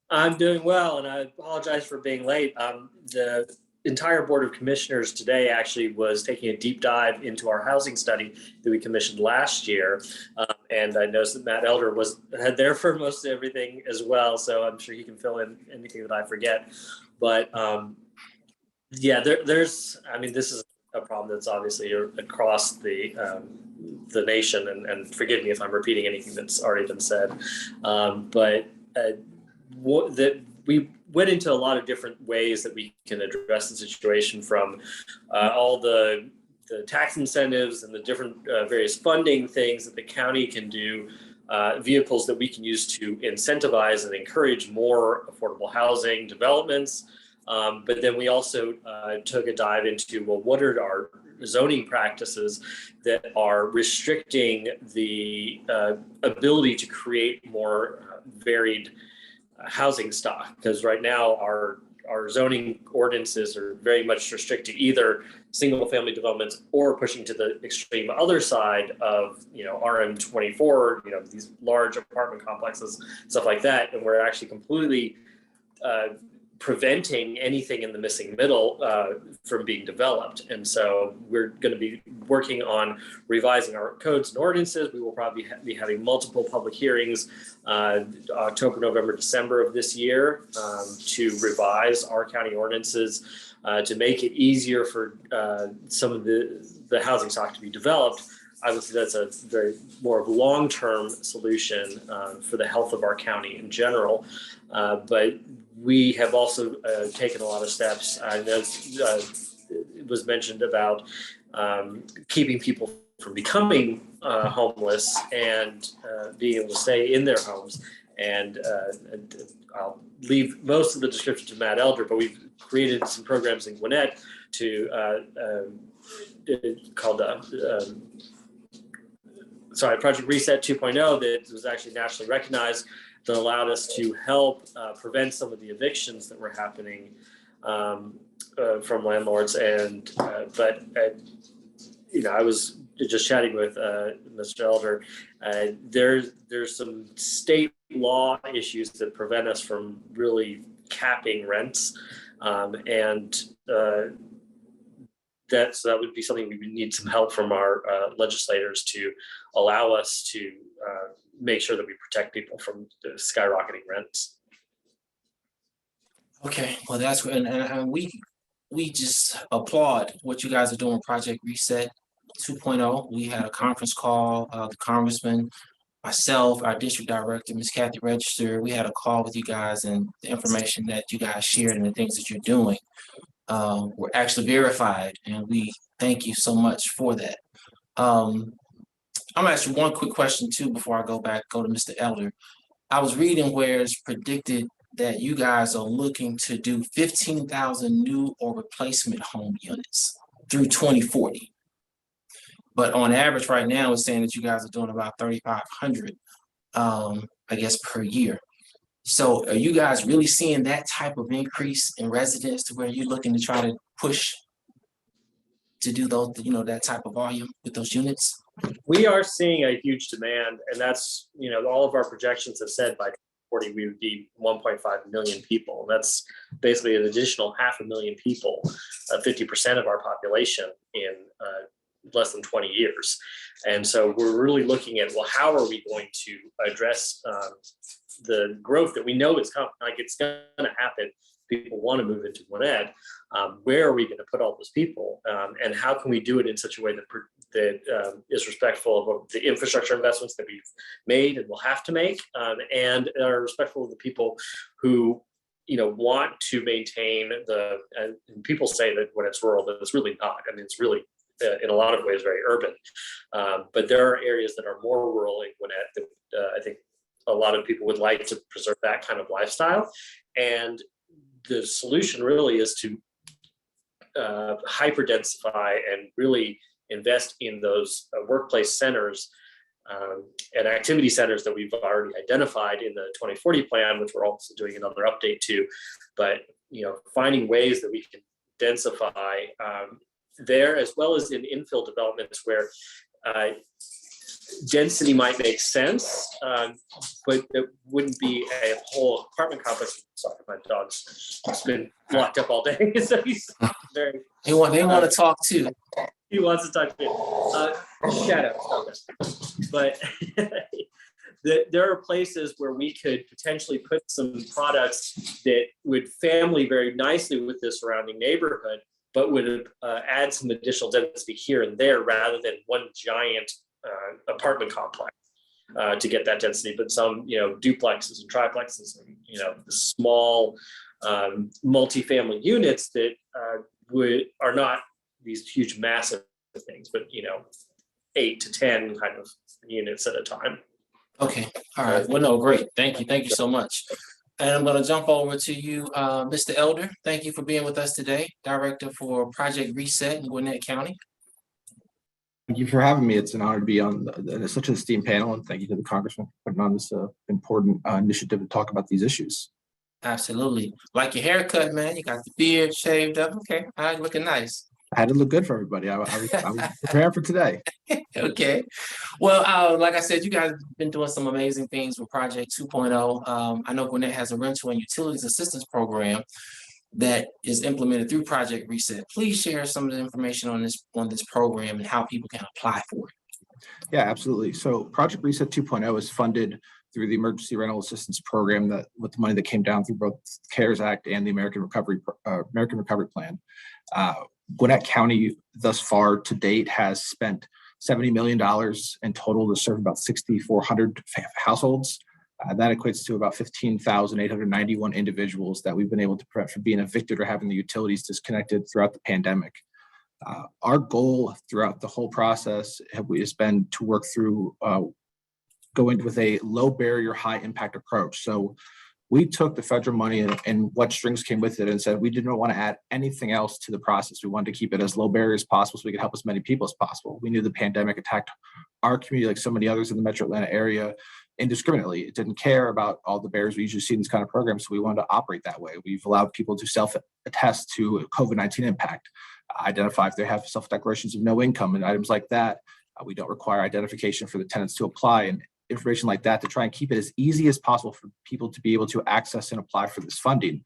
I'm doing well, and I apologize for being late. The entire Board of Commissioners today actually was taking a deep dive into our housing study that we commissioned last year. And I noticed that Matt Elder was there for most of everything as well. So I'm sure he can fill in anything that I forget. But yeah, this is a problem that's obviously across the nation. And forgive me if I'm repeating anything that's already been said. We went into a lot of different ways that we can address the situation, from all the tax incentives and the different various funding things that the county can do, vehicles that we can use to incentivize and encourage more affordable housing developments. But then we also took a dive into, well, what are our zoning practices that are restricting the ability to create more varied housing stock? Because right now our zoning ordinances are very much restricted to either single family developments or pushing to the extreme other side of, RM24, these large apartment complexes, stuff like that. And we're actually completely preventing anything in the missing middle from being developed. And so we're going to be working on revising our codes and ordinances. We will probably be having multiple public hearings October, November, December of this year to revise our county ordinances to make it easier for some of the housing stock to be developed. Obviously, that's a very more of a long-term solution for the health of our county in general. But we have also taken a lot of steps. I know it was mentioned about keeping people from becoming homeless and being able to stay in their homes. And I'll leave most of the description to Matt Elder, but we've created some programs in Gwinnett called Project Reset 2.0 that was actually nationally recognized, that allowed us to help prevent some of the evictions that were happening from landlords. And I was just chatting with Mr. Elder. There's some state law issues that prevent us from really capping rents, and that would be something we would need some help from our legislators to allow us to make sure that we protect people from the skyrocketing rents. Okay, well, that's great. And we just applaud what you guys are doing with Project Reset 2.0. We had a conference call, the congressman, myself, our district director, Ms. Kathy Register, we had a call with you guys, and the information that you guys shared and the things that you're doing were actually verified, and we thank you so much for that. I'm gonna ask you one quick question too before I go to Mr. Elder. I was reading where it's predicted that you guys are looking to do 15,000 new or replacement home units through 2040. But on average right now, it's saying that you guys are doing about 3,500, I guess, per year. So are you guys really seeing that type of increase in residents to where you're looking to try to push to do those, that type of volume with those units? We are seeing a huge demand, and that's, all of our projections have said by 2040 we would be 1.5 million people. That's basically an additional 500,000 people, 50% of our population in less than 20 years. And so we're really looking at, well, how are we going to address the growth that we know is coming? Like, it's going to happen. People want to move into Gwinnett. Where are we going to put all those people? And how can we do it in such a way that is respectful of the infrastructure investments that we've made and will have to make, and are respectful of the people who want to maintain and people say that when it's rural, but it's really not. I mean, it's really in a lot of ways very urban, but there are areas that are more rural in Gwinnett that I think a lot of people would like to preserve that kind of lifestyle. And the solution really is to hyper densify and really invest in those workplace centers and activity centers that we've already identified in the 2040 plan, which we're also doing another update to. But finding ways that we can densify there, as well as in infill developments where density might make sense, but it wouldn't be a whole apartment complex. Sorry, my dog's been locked up all day, so he's very. They want to talk too. He wants to talk too. Shadow, but there are places where we could potentially put some products that would family very nicely with the surrounding neighborhood, but would add some additional density here and there rather than one giant apartment complex to get that density. But some, duplexes and triplexes, and, small multifamily units that are not these huge, massive things, but 8 to 10 kind of units at a time. Okay, all right. Well, no, great. Thank you so much. And I'm going to jump over to you, Mr. Elder. Thank you for being with us today, Director for Project Reset in Gwinnett County. Thank you for having me. It's an honor to be on such an esteemed panel, and thank you to the Congressman for putting on this important initiative to talk about these issues. Absolutely. Like your haircut, man. You got the beard shaved up. Okay, all right, looking nice. I had to look good for everybody. I was prepared for today. Okay. Well, like I said, you guys have been doing some amazing things with Project 2.0. I know Gwinnett has a rental and utilities assistance program that is implemented through Project Reset. Please share some of the information on this program and how people can apply for it. Yeah, absolutely. So Project Reset 2.0 is funded through the Emergency Rental Assistance Program that with the money that came down through both CARES Act and the American Recovery Plan. Gwinnett County thus far to date has spent $70 million in total to serve about 6,400 households. That equates to about 15,891 individuals that we've been able to prevent from being evicted or having the utilities disconnected throughout the pandemic. Our goal throughout the whole process has been to work through going with a low barrier, high impact approach. So we took the federal money and what strings came with it and said we didn't want to add anything else to the process. We wanted to keep it as low barrier as possible so we could help as many people as possible. We knew the pandemic attacked our community like so many others in the metro Atlanta area indiscriminately. It didn't care about all the barriers we usually see in this kind of program, so we wanted to operate that way. We've allowed people to self-attest to COVID-19 impact, identify if they have self-declarations of no income and items like that. We don't require identification for the tenants to apply and information like that to try and keep it as easy as possible for people to be able to access and apply for this funding.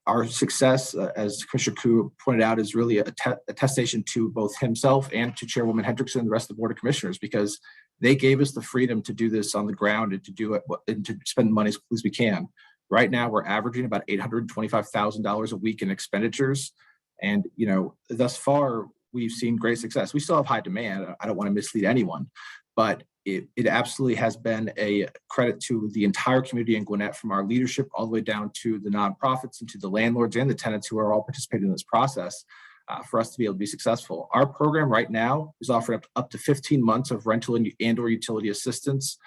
our success, as Commissioner Koo pointed out, is really a attestation to both himself and to Chairwoman Hendrickson and the rest of the Board of Commissioners, because they gave us the freedom to do this on the ground and to do it and to spend money as quickly as we can. Right now, we're averaging about $825,000 a week in expenditures. And, you know, thus far, we've seen great success. We still have high demand. I don't want to mislead anyone, but it absolutely has been a credit to the entire community in Gwinnett, from our leadership all the way down to the nonprofits and to the landlords and the tenants who are all participating in this process, for us to be able to be successful. Our program right now is offering up to 15 months of rental and or utility assistance.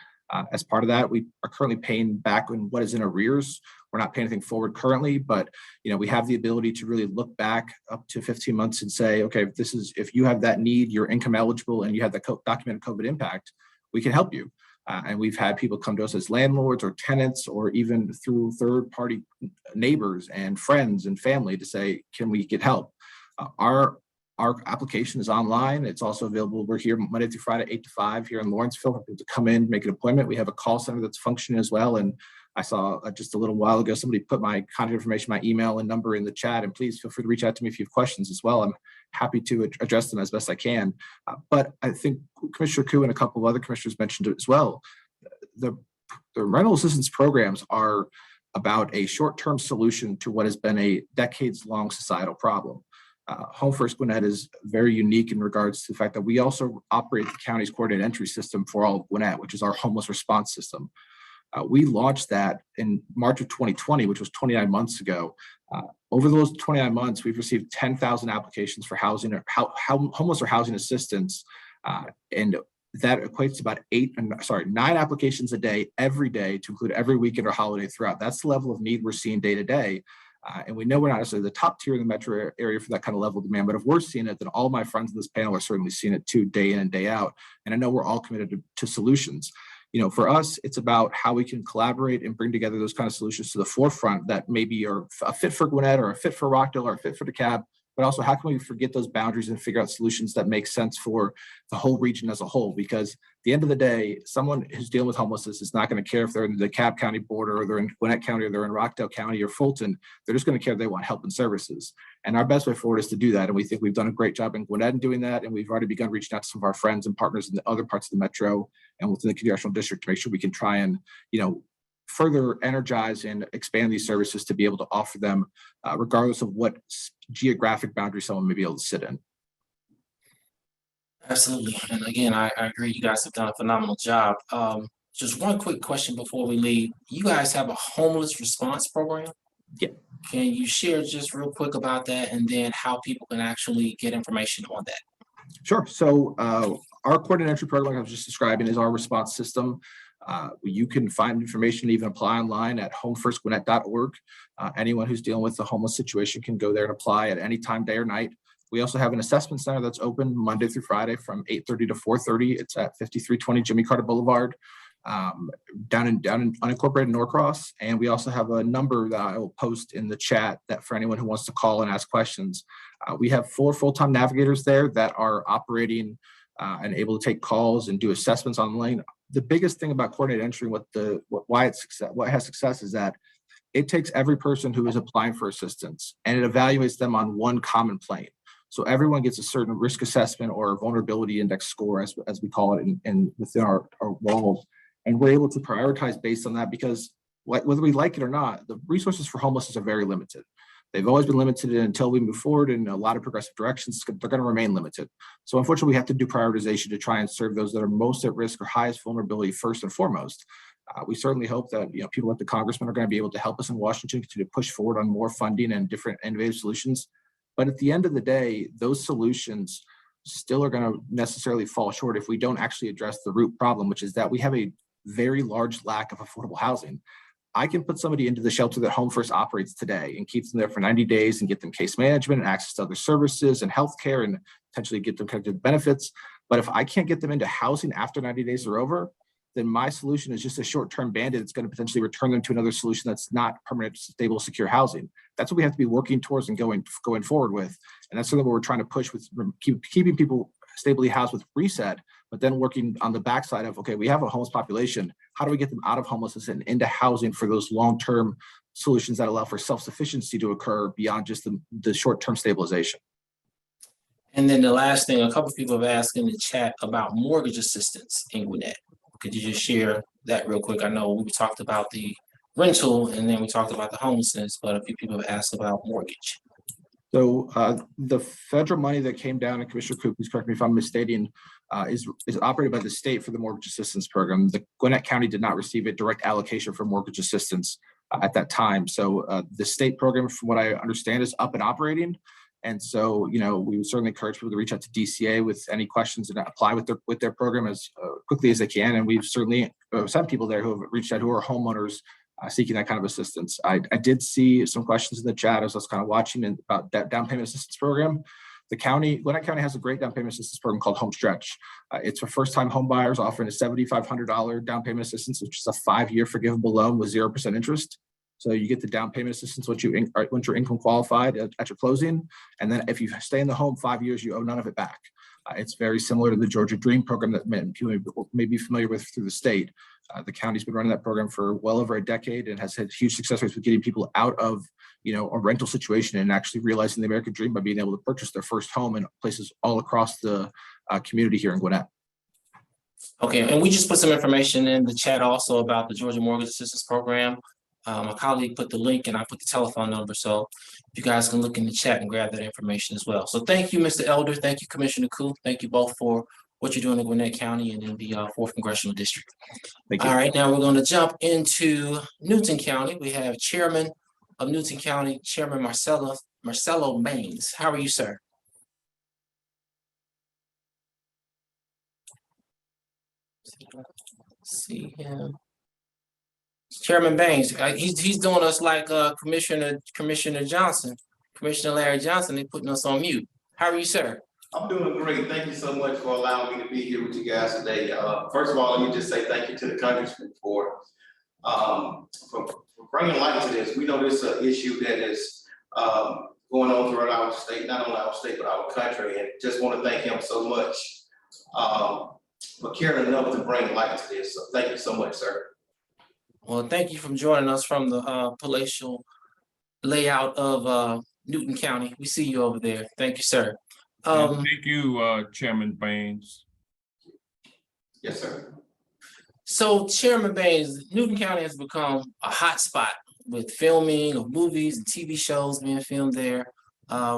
As part of that, we are currently paying back on what is in arrears. We're not paying anything forward currently, but you know, we have the ability to really look back up to 15 months and say, okay, if you have that need, you're income eligible, and you have the documented COVID impact, we can help you. And we've had people come to us as landlords or tenants, or even through third-party neighbors and friends and family to say, can we get help? Our application is online. It's also available. We're here Monday through Friday, 8 to 5 here in Lawrenceville, for people to come in, make an appointment. We have a call center that's functioning as well. And I saw just a little while ago, somebody put my contact information, my email and number in the chat, and please feel free to reach out to me if you have questions as well. I'm happy to address them as best I can. But I think Commissioner Koo and a couple of other commissioners mentioned it as well. The rental assistance programs are about a short-term solution to what has been a decades-long societal problem. Home First Gwinnett is very unique in regards to the fact that we also operate the county's coordinated entry system for all of Gwinnett, which is our homeless response system. We launched that in March of 2020, which was 29 months ago. Over those 29 months, we've received 10,000 applications for housing or homeless or housing assistance, and that equates to about 9 applications a day, every day, to include every weekend or holiday throughout. That's the level of need we're seeing day to day. And we know we're not necessarily the top tier in the metro area for that kind of level of demand, but if we're seeing it, then all my friends in this panel are certainly seeing it too, day in and day out. And I know we're all committed to solutions. You know, for us, it's about how we can collaborate and bring together those kind of solutions to the forefront that maybe are a fit for Gwinnett or a fit for Rockdale or a fit for DeKalb, but also how can we forget those boundaries and figure out solutions that make sense for the whole region as a whole? Because at the end of the day, someone who's dealing with homelessness is not going to care if they're in the DeKalb County border, or they're in Gwinnett County, or they're in Rockdale County or Fulton. They're just going to care if they want help and services. And our best way forward is to do that. And we think we've done a great job in Gwinnett in doing that. And we've already begun reaching out to some of our friends and partners in the other parts of the metro and within the congressional district to make sure we can try and, you know, further energize and expand these services to be able to offer them, regardless of what geographic boundary someone may be able to sit in. Absolutely. And again, I agree. You guys have done a phenomenal job. Just one quick question before we leave. You guys have a homeless response program? Yeah. Can you share just real quick about that, and then how people can actually get information on that? Sure. So our coordinated entry program I was just describing is our response system. You can find information and even apply online at homefirstgwinnett.org. Anyone who's dealing with the homeless situation can go there and apply at any time, day or night. We also have an assessment center that's open Monday through Friday from 8:30 to 4:30. It's at 5320 Jimmy Carter Boulevard, down in unincorporated Norcross. And we also have a number that I will post in the chat that for anyone who wants to call and ask questions. We have 4 full-time navigators there that are operating and able to take calls and do assessments online. The biggest thing about coordinated entry, why it has success, is that it takes every person who is applying for assistance and it evaluates them on one common plane. So everyone gets a certain risk assessment or vulnerability index score, as we call it, in within our walls. And we're able to prioritize based on that, because whether we like it or not, the resources for homelessness are very limited. They've always been limited until we move forward in a lot of progressive directions. They're going to remain limited. So unfortunately, we have to do prioritization to try and serve those that are most at risk or highest vulnerability first and foremost. We certainly hope that people like the congressman are going to be able to help us in Washington to push forward on more funding and different innovative solutions. But at the end of the day, those solutions still are going to necessarily fall short if we don't actually address the root problem, which is that we have a very large lack of affordable housing. I can put somebody into the shelter that Home First operates today and keep them there for 90 days and get them case management and access to other services and healthcare and potentially get them connected to benefits. But if I can't get them into housing after 90 days are over, then my solution is just a short-term band-aid that's going to potentially return them to another solution that's not permanent, stable, secure housing. That's what we have to be working towards and going forward with. And that's something what we're trying to push with keeping people stably housed with reset, but then working on the backside of, okay, we have a homeless population. how do we get them out of homelessness and into housing for those long-term solutions that allow for self-sufficiency to occur beyond just the short-term stabilization. And then the last thing, a couple of people have asked in the chat about mortgage assistance in Gwinnett. Could you just share that real quick? I know we talked about the rental and then we talked about the homelessness, but a few people have asked about mortgage. So the federal money that came down, and Commissioner Coop, please correct me if I'm misstating, is operated by the state for the mortgage assistance program. The Gwinnett County did not receive a direct allocation for mortgage assistance at that time. So the state program, from what I understand, is up and operating. And so, we would certainly encourage people to reach out to DCA with any questions and apply with their program as quickly as they can. And we've certainly sent people there who have reached out who are homeowners seeking that kind of assistance. I did see some questions in the chat as I was kind of watching about that down payment assistance program. Gwinnett County has a great down payment assistance program called Home Stretch. It's for first-time home buyers, offering a $7,500 down payment assistance, which is a 5-year forgivable loan with 0% interest. So you get the down payment assistance once you're income qualified at your closing. And then if you stay in the home 5 years, you owe none of it back. It's very similar to the Georgia Dream program that people may be familiar with through the state. The county's been running that program for well over a decade and has had huge success rates with getting people out of a rental situation and actually realizing the American dream by being able to purchase their first home in places all across the community here in Gwinnett. Okay, and we just put some information in the chat also about the Georgia Mortgage Assistance Program. My colleague put the link and I put the telephone number, so you guys can look in the chat and grab that information as well. So thank you, Mr. Elder. Thank you, Commissioner Koo. Thank you both for what you're doing in Gwinnett County and in the 4th Congressional District. Thank you. All right, now we're going to jump into Newton County. We have Chairman of Newton County, Chairman Marcelo Baines. How are you, sir? See him. Chairman Baines, he's doing us like Commissioner Johnson, Commissioner Larry Johnson. They're putting us on mute. How are you, sir? I'm doing great. Thank you so much for allowing me to be here with you guys today. First of all, let me just say thank you to the Congressman for bringing light to this. We know this is an issue that is going on throughout our state, not only our state, but our country. And just want to thank him so much for caring enough to bring light to this. So thank you so much, sir. Well, thank you for joining us from the palatial layout of Newton County. We see you over there. Thank you, sir. Thank you, Chairman Baines. Yes, sir. So, Chairman Baines, Newton County has become a hot spot with filming of movies and TV shows being filmed there,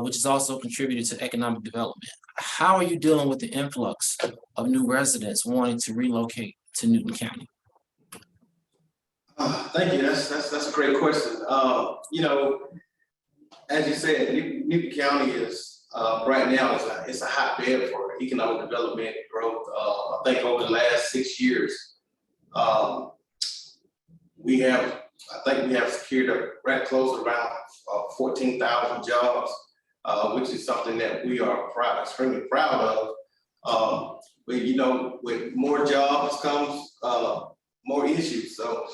which has also contributed to economic development. How are you dealing with the influx of new residents wanting to relocate to Newton County? Thank you. That's a great question. As you said, Newton County is right now it's a hotbed for economic development and growth. I think over the last 6 years, we have secured right close around 14,000 jobs, which is something that we are extremely proud of. But with more jobs comes more issues. So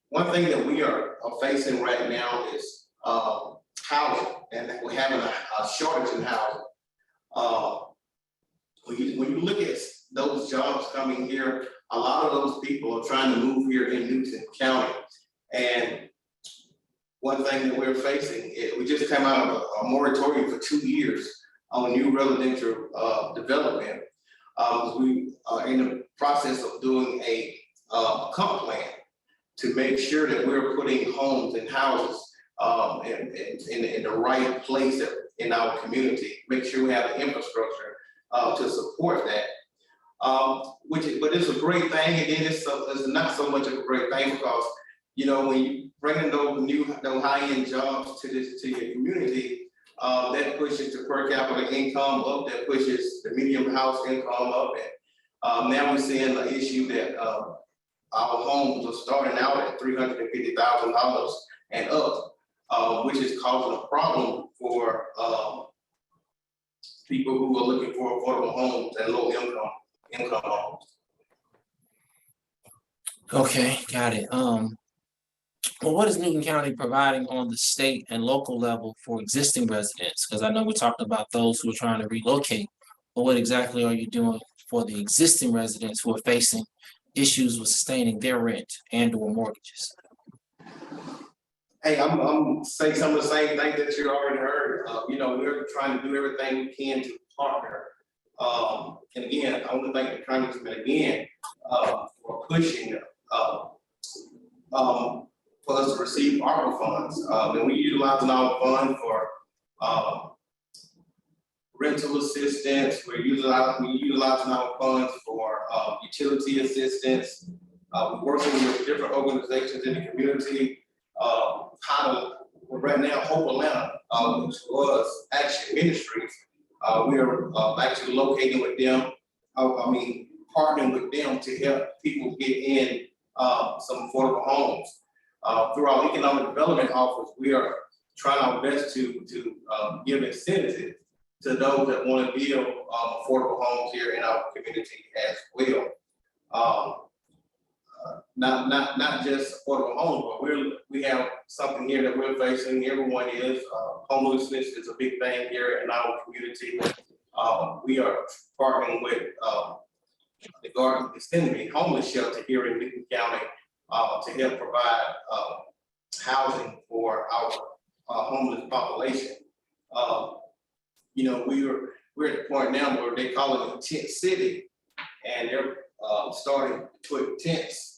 one thing that we are facing right now is housing, and we're having a shortage in housing. When you look at those jobs coming here, a lot of those people are trying to move here in Newton County. And one thing that we're facing, we just came out of a moratorium for 2 years on new residential development. We are in the process of doing a Comm plan to make sure that we're putting homes and houses in the right place in our community. Make sure we have the infrastructure to support that. But it's a great thing, and then it's not so much of a great thing because when you bring in those high-end jobs to your community, that pushes the per capita income up, that pushes the medium house income up, and now we're seeing the issue that our homes are starting out at $350,000 and up, which is causing a problem for people who are looking for affordable homes and low income homes. Okay, got it. Well, what is Newton County providing on the state and local level for existing residents? Because I know we're talking about those who are trying to relocate, but what exactly are you doing for the existing residents who are facing issues with sustaining their rent and or mortgages? Hey, I'm saying some of the same things that you already heard. You know, we're trying to do everything we can to partner. And again, I want to thank the Congressman again for pushing for us to receive ARPA funds. And we utilizing our funds for rental assistance. We're utilizing our funds for utility assistance. We're working with different organizations in the community. Right now, Hope Atlanta, which was Action Ministries, we are actually locating with them. Partnering with them to help people get in some affordable homes. Through our economic development office, we are trying our best to give incentives to those that want to build affordable homes here in our community as well. Not just affordable homes, but we have something here that we're facing. Everyone is homelessness is a big thing here in our community. We are partnering with the Garden of Gethsemane homeless shelter here in Newton County to help provide housing for our homeless population. You know, we're at the point now where they call it a tent city, and they're starting to put tents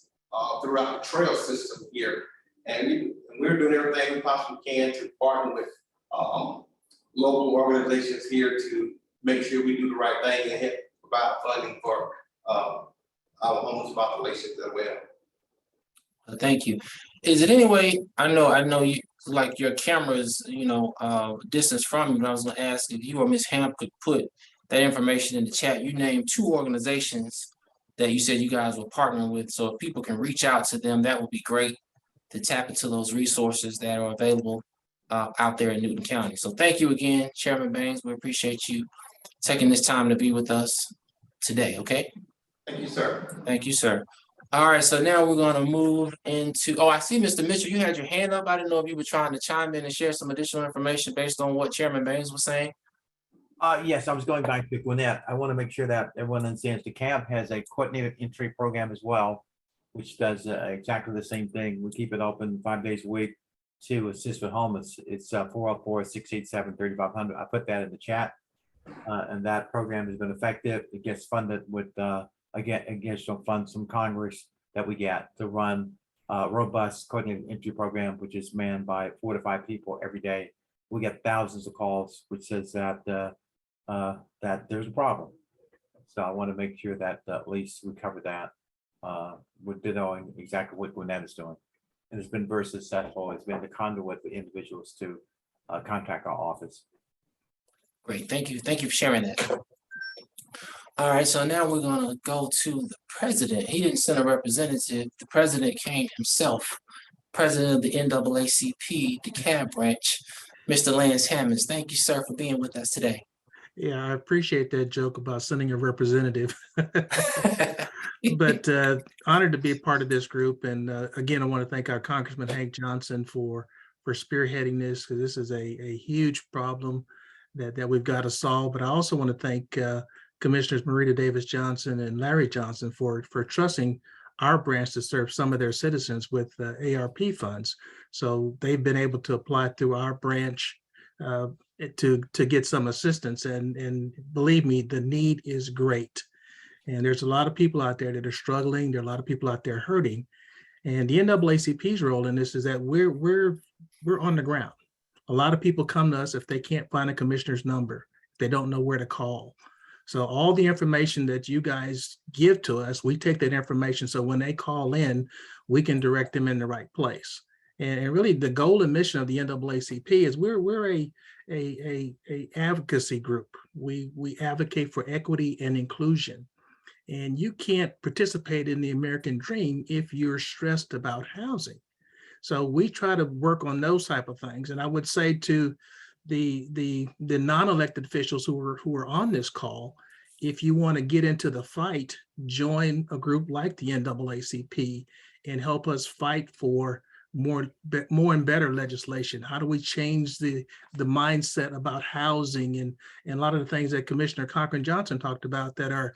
throughout the trail system here. And we're doing everything we possibly can to partner with local organizations here to make sure we do the right thing and help provide funding for our homeless populations as well. Thank you. Is it any way, I know you, like your camera's, distance from you, but I was gonna ask if you or Ms. Hamp could put that information in the chat. You named 2 organizations that you said you guys were partnering with. So if people can reach out to them, that would be great to tap into those resources that are available out there in Newton County. So thank you again, Chairman Baines. We appreciate you taking this time to be with us today, okay? Thank you, sir. Thank you, sir. All right, so now we're gonna move into, I see Mr. Mitchell, you had your hand up. I didn't know if you were trying to chime in and share some additional information based on what Chairman Baines was saying. Yes, I was going back to Gwinnett. I want to make sure that everyone understands DeKalb has a coordinated entry program as well, which does exactly the same thing. We keep it open 5 days a week to assist with homeless. It's 404-687-3500. I put that in the chat, and that program has been effective. It gets funded with additional funds from Congress that we get to run a robust coordinated entry program, which is manned by 4 to 5 people every day. We get thousands of calls, which says that that there's a problem. So I want to make sure that at least we cover that. We're knowing exactly what Gwinnett is doing. And it's been very successful. It's been the conduit for individuals to contact our office. Great, thank you. Thank you for sharing that. All right, so now we're gonna go to the president. He didn't send a representative. The president came himself, president of the NAACP DeKalb branch, Mr. Lance Hammonds. Thank you, sir, for being with us today. Yeah, I appreciate that joke about sending a representative. But honored to be a part of this group. And again, I want to thank our Congressman Hank Johnson for spearheading this, because this is a huge problem that we've got to solve. But I also want to thank Commissioners Mereda Davis Johnson and Larry Johnson for trusting our branch to serve some of their citizens with ARP funds. So they've been able to apply through our branch to get some assistance. And believe me, the need is great. And there's a lot of people out there that are struggling. There are a lot of people out there hurting. And the NAACP's role in this is that we're on the ground. A lot of people come to us if they can't find a commissioner's number, if they don't know where to call. So all the information that you guys give to us, we take that information. So when they call in, we can direct them in the right place. And really the goal and mission of the NAACP is we're a advocacy group. We advocate for equity and inclusion. And you can't participate in the American dream if you're stressed about housing. So we try to work on those type of things. And I would say to the non-elected officials who are on this call, if you want to get into the fight, join a group like the NAACP and help us fight for more and better legislation. How do we change the mindset about housing and a lot of the things that Commissioner Cochran-Johnson talked about that are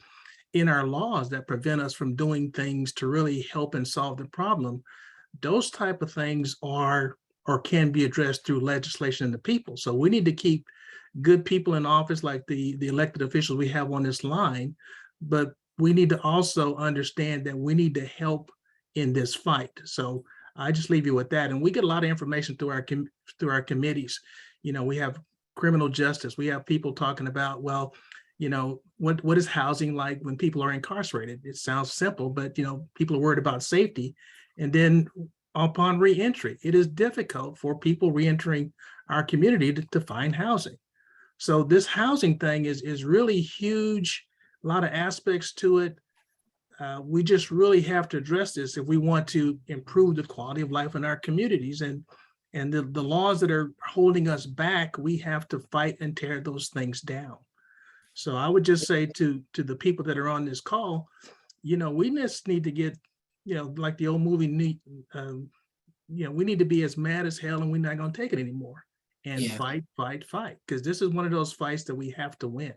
in our laws that prevent us from doing things to really help and solve the problem, those type of things are or can be addressed through legislation and the people. So we need to keep good people in office like the elected officials we have on this line, but we need to also understand that we need to help in this fight. So I just leave you with that. And we get a lot of information through our committees. You know, we have criminal justice. We have people talking about, well, you know, what is housing like when people are incarcerated? It sounds simple, but you know, people are worried about safety. And then upon reentry, it is difficult for people reentering our community to find housing. So this housing thing is really huge, a lot of aspects to it. We just really have to address this if we want to improve the quality of life in our communities. And the laws that are holding us back, we have to fight and tear those things down. So I would just say to the people that are on this call, you know, we just need to get, you know, like the old movie, you know, we need to be as mad as hell and we're not going to take it anymore and fight, because this is one of those fights that we have to win.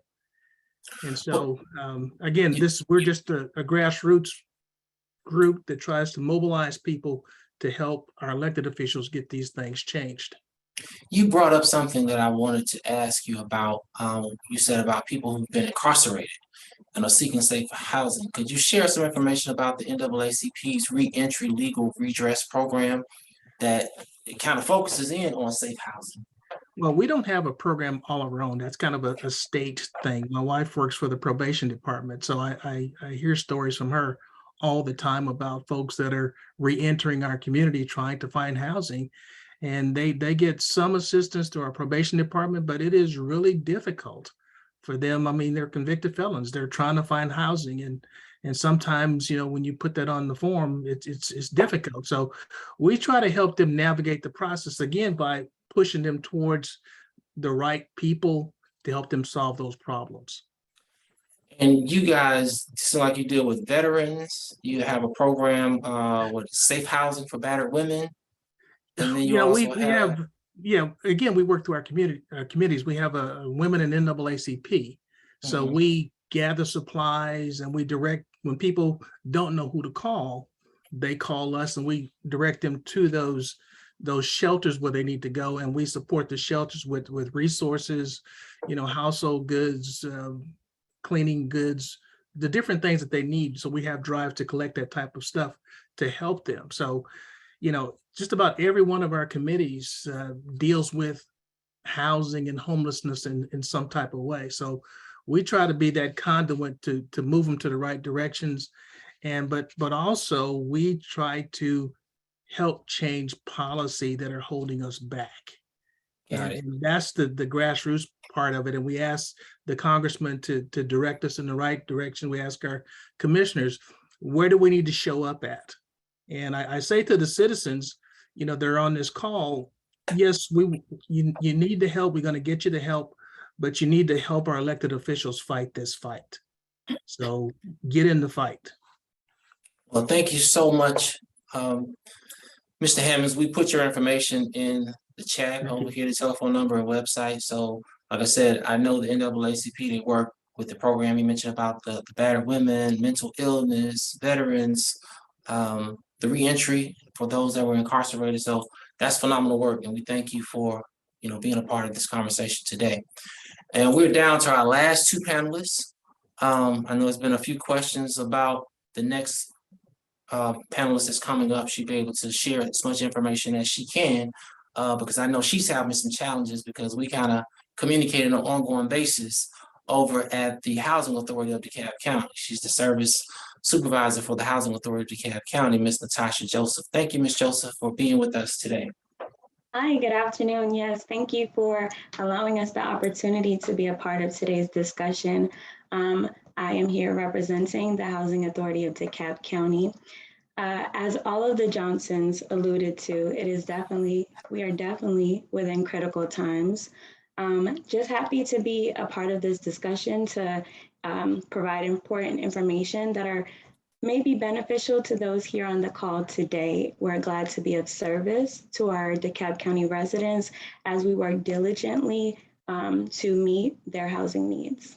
And so, again, we're just a grassroots group that tries to mobilize people to help our elected officials get these things changed. You brought up something that I wanted to ask you about. You said about people who've been incarcerated and are seeking safe housing. Could you share some information about the NAACP's Reentry Legal Redress Program that it kind of focuses in on safe housing? Well, we don't have a program all of our own. That's kind of a state thing. My wife works for the probation department, so I hear stories from her all the time about folks that are reentering our community trying to find housing. And they get some assistance through our probation department, but it is really difficult for them. I mean, they're convicted felons. They're trying to find housing, and sometimes, you know, when you put that on the form, it's difficult. So we try to help them navigate the process again by pushing them towards the right people to help them solve those problems. And you guys, seem like you deal with veterans. You have a program with safe housing for battered women. And then you also have, again, we work through our committees. We have a women in NAACP. So we gather supplies and we direct, when people don't know who to call, they call us and we direct them to those shelters where they need to go. And we support the shelters with resources, you know, household goods, cleaning goods, the different things that they need. So we have drives to collect that type of stuff to help them. So, you know, just about every one of our committees deals with housing and homelessness in some type of way. So we try to be that conduit to move them to the right directions. And but also we try to help change policy that are holding us back. And that's the grassroots part of it. And we ask the congressman to direct us in the right direction. We ask our commissioners, where do we need to show up at? And I say to the citizens, you know, they're on this call. Yes, you need the help. We're going to get you the help, but you need to help our elected officials fight this fight. So get in the fight. Well, thank you so much, Mr. Hammonds. We put your information in the chat over here, the telephone number and website. So like I said, I know the NAACP, they work with the program you mentioned about the battered women, mental illness, veterans, the reentry for those that were incarcerated. So that's phenomenal work. And we thank you for, you know, being a part of this conversation today. And we're down to our last two panelists. I know there's been a few questions about the next panelist that's coming up. She'll be able to share as much information as she can, because I know she's having some challenges because we kind of communicate on an ongoing basis over at the Housing Authority of DeKalb County. She's the service supervisor for the Housing Authority of DeKalb County, Ms. Natasha Joseph. Thank you, Ms. Joseph, for being with us today. Hi, good afternoon. Yes, thank you for allowing us the opportunity to be a part of today's discussion. I am here representing the Housing Authority of DeKalb County. As all of the Johnsons alluded to, we are definitely within critical times. Just happy to be a part of this discussion to provide important information that are maybe beneficial to those here on the call today. We're glad to be of service to our DeKalb County residents as we work diligently to meet their housing needs.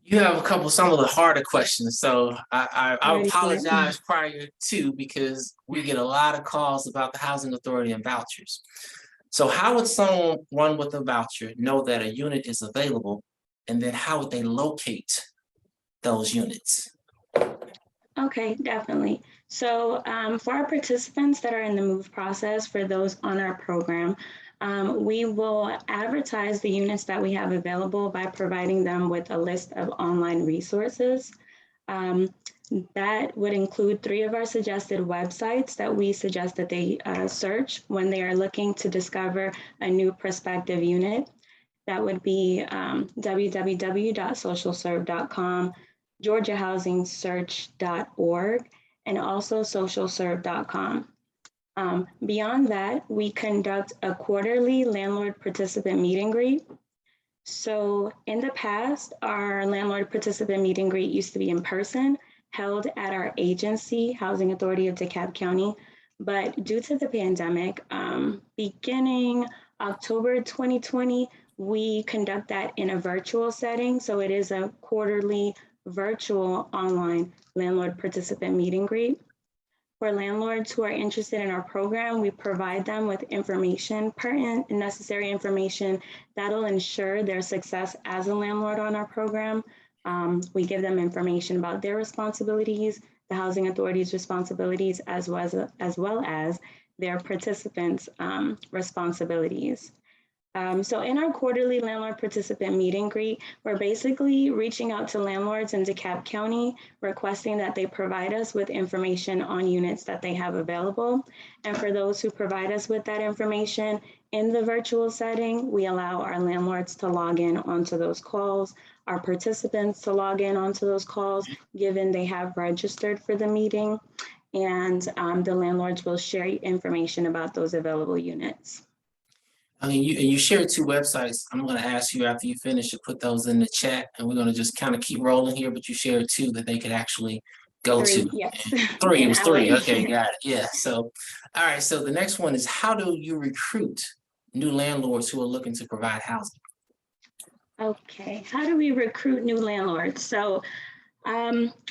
You have some of the harder questions, so I Ready for it. apologize prior to, because we get a lot of calls about the housing authority and vouchers. So how would someone with a voucher know that a unit is available, and then how would they locate those units? Okay, definitely. So for our participants that are in the move process, for those on our program, we will advertise the units that we have available by providing them with a list of online resources. That would include 3 of our suggested websites that we suggest that they search when they are looking to discover a new prospective unit. That would be www.socialserve.com, georgiahousingsearch.org, and also socialserve.com. Beyond that, we conduct a quarterly landlord participant meet and greet. So in the past, our landlord participant meet and greet used to be in person, held at our agency, Housing Authority of DeKalb County. But due to the pandemic, beginning October 2020, we conduct that in a virtual setting. So it is a quarterly virtual online landlord participant meet and greet. For landlords who are interested in our program, we provide them with information, pertinent and necessary information that'll ensure their success as a landlord on our program. We give them information about their responsibilities, the Housing Authority's responsibilities, as well as their participants' responsibilities. So in our quarterly landlord participant meet and greet, we're basically reaching out to landlords in DeKalb County, requesting that they provide us with information on units that they have available. And for those who provide us with that information in the virtual setting, we allow our landlords to log in onto those calls, our participants to log in onto those calls, given they have registered for the meeting, and the landlords will share information about those available units. I mean, you shared 2 websites. I'm going to ask you after you finish to put those in the chat, and we're going to just kind of keep rolling here, but you shared 2 that they could actually go 3, to. yes. 3, it was 3. And Okay, got it. Yeah. So, all right. So the next one is, how do you recruit new landlords who are looking to provide housing? Okay, how do we recruit new landlords? So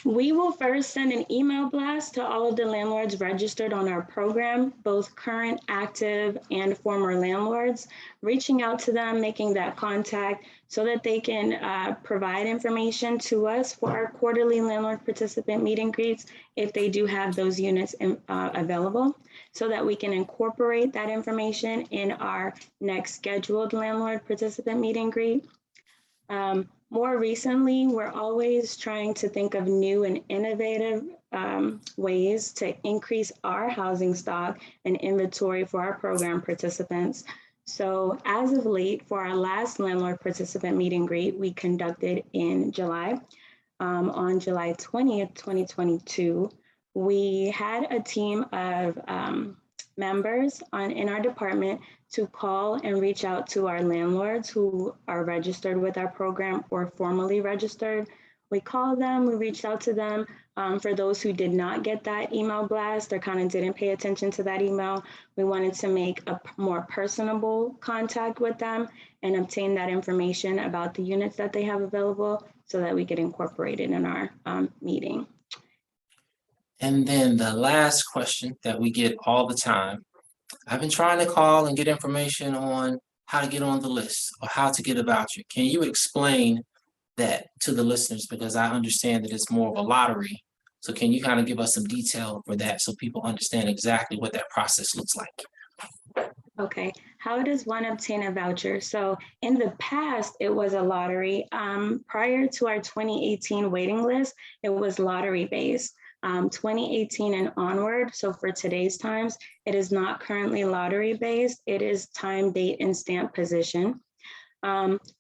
we will first send an email blast to all of the landlords registered on our program, both current, active, and former landlords, reaching out to them, making that contact so that they can provide information to us for our quarterly landlord participant meet and greets if they do have those units available, so that we can incorporate that information in our next scheduled landlord participant meet and greet. More recently, we're always trying to think of new and innovative ways to increase our housing stock and inventory for our program participants. So as of late, for our last landlord participant meet and greet we conducted in July, on July 20th, 2022, we had a team of members in our department to call and reach out to our landlords who are registered with our program or formally registered. We called them, we reached out to them. For those who did not get that email blast or kind of didn't pay attention to that email, we wanted to make a more personable contact with them and obtain that information about the units that they have available so that we could incorporate it in our meeting. And then the last question that we get all the time, I've been trying to call and get information on how to get on the list or how to get a voucher. Can you explain that to the listeners? Because I understand that it's more of a lottery. So can you kind of give us some detail for that so people understand exactly what that process looks like? Okay, how does one obtain a voucher? So in the past, it was a lottery. Prior to our 2018 waiting list, it was lottery based. 2018 and onward, so for today's times, it is not currently lottery based. It is time, date, and stamp position.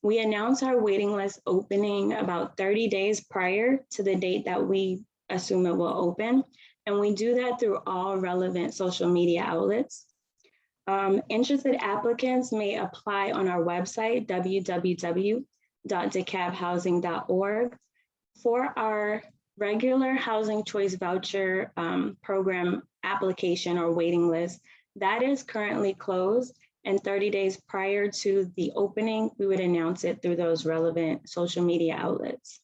We announce our waiting list opening about 30 days prior to the date that we assume it will open. And we do that through all relevant social media outlets. Interested applicants may apply on our website, www.dekalbhousing.org. For our regular housing choice voucher program application or waiting list, that is currently closed, and 30 days prior to the opening, we would announce it through those relevant social media outlets.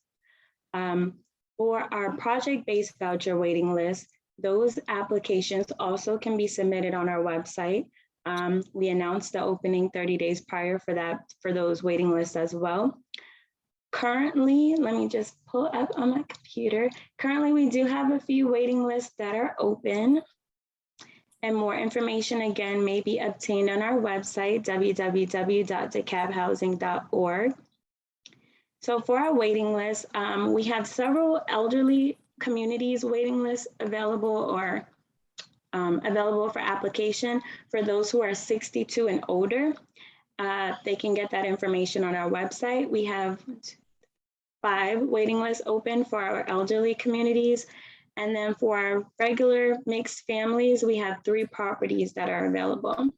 For our project-based voucher waiting list, those applications also can be submitted on our website. We announced the opening 30 days prior for those waiting lists as well. Currently, let me just pull up on my computer. Currently, we do have a few waiting lists that are open, and more information again may be obtained on our website, www.dekalbhousing.org. So for our waiting list, we have several elderly communities waiting lists available or available for application for those who are 62 and older. They can get that information on our website. We have 5 waiting lists open for our elderly communities. And then for our regular mixed families, we have 3 properties that are available.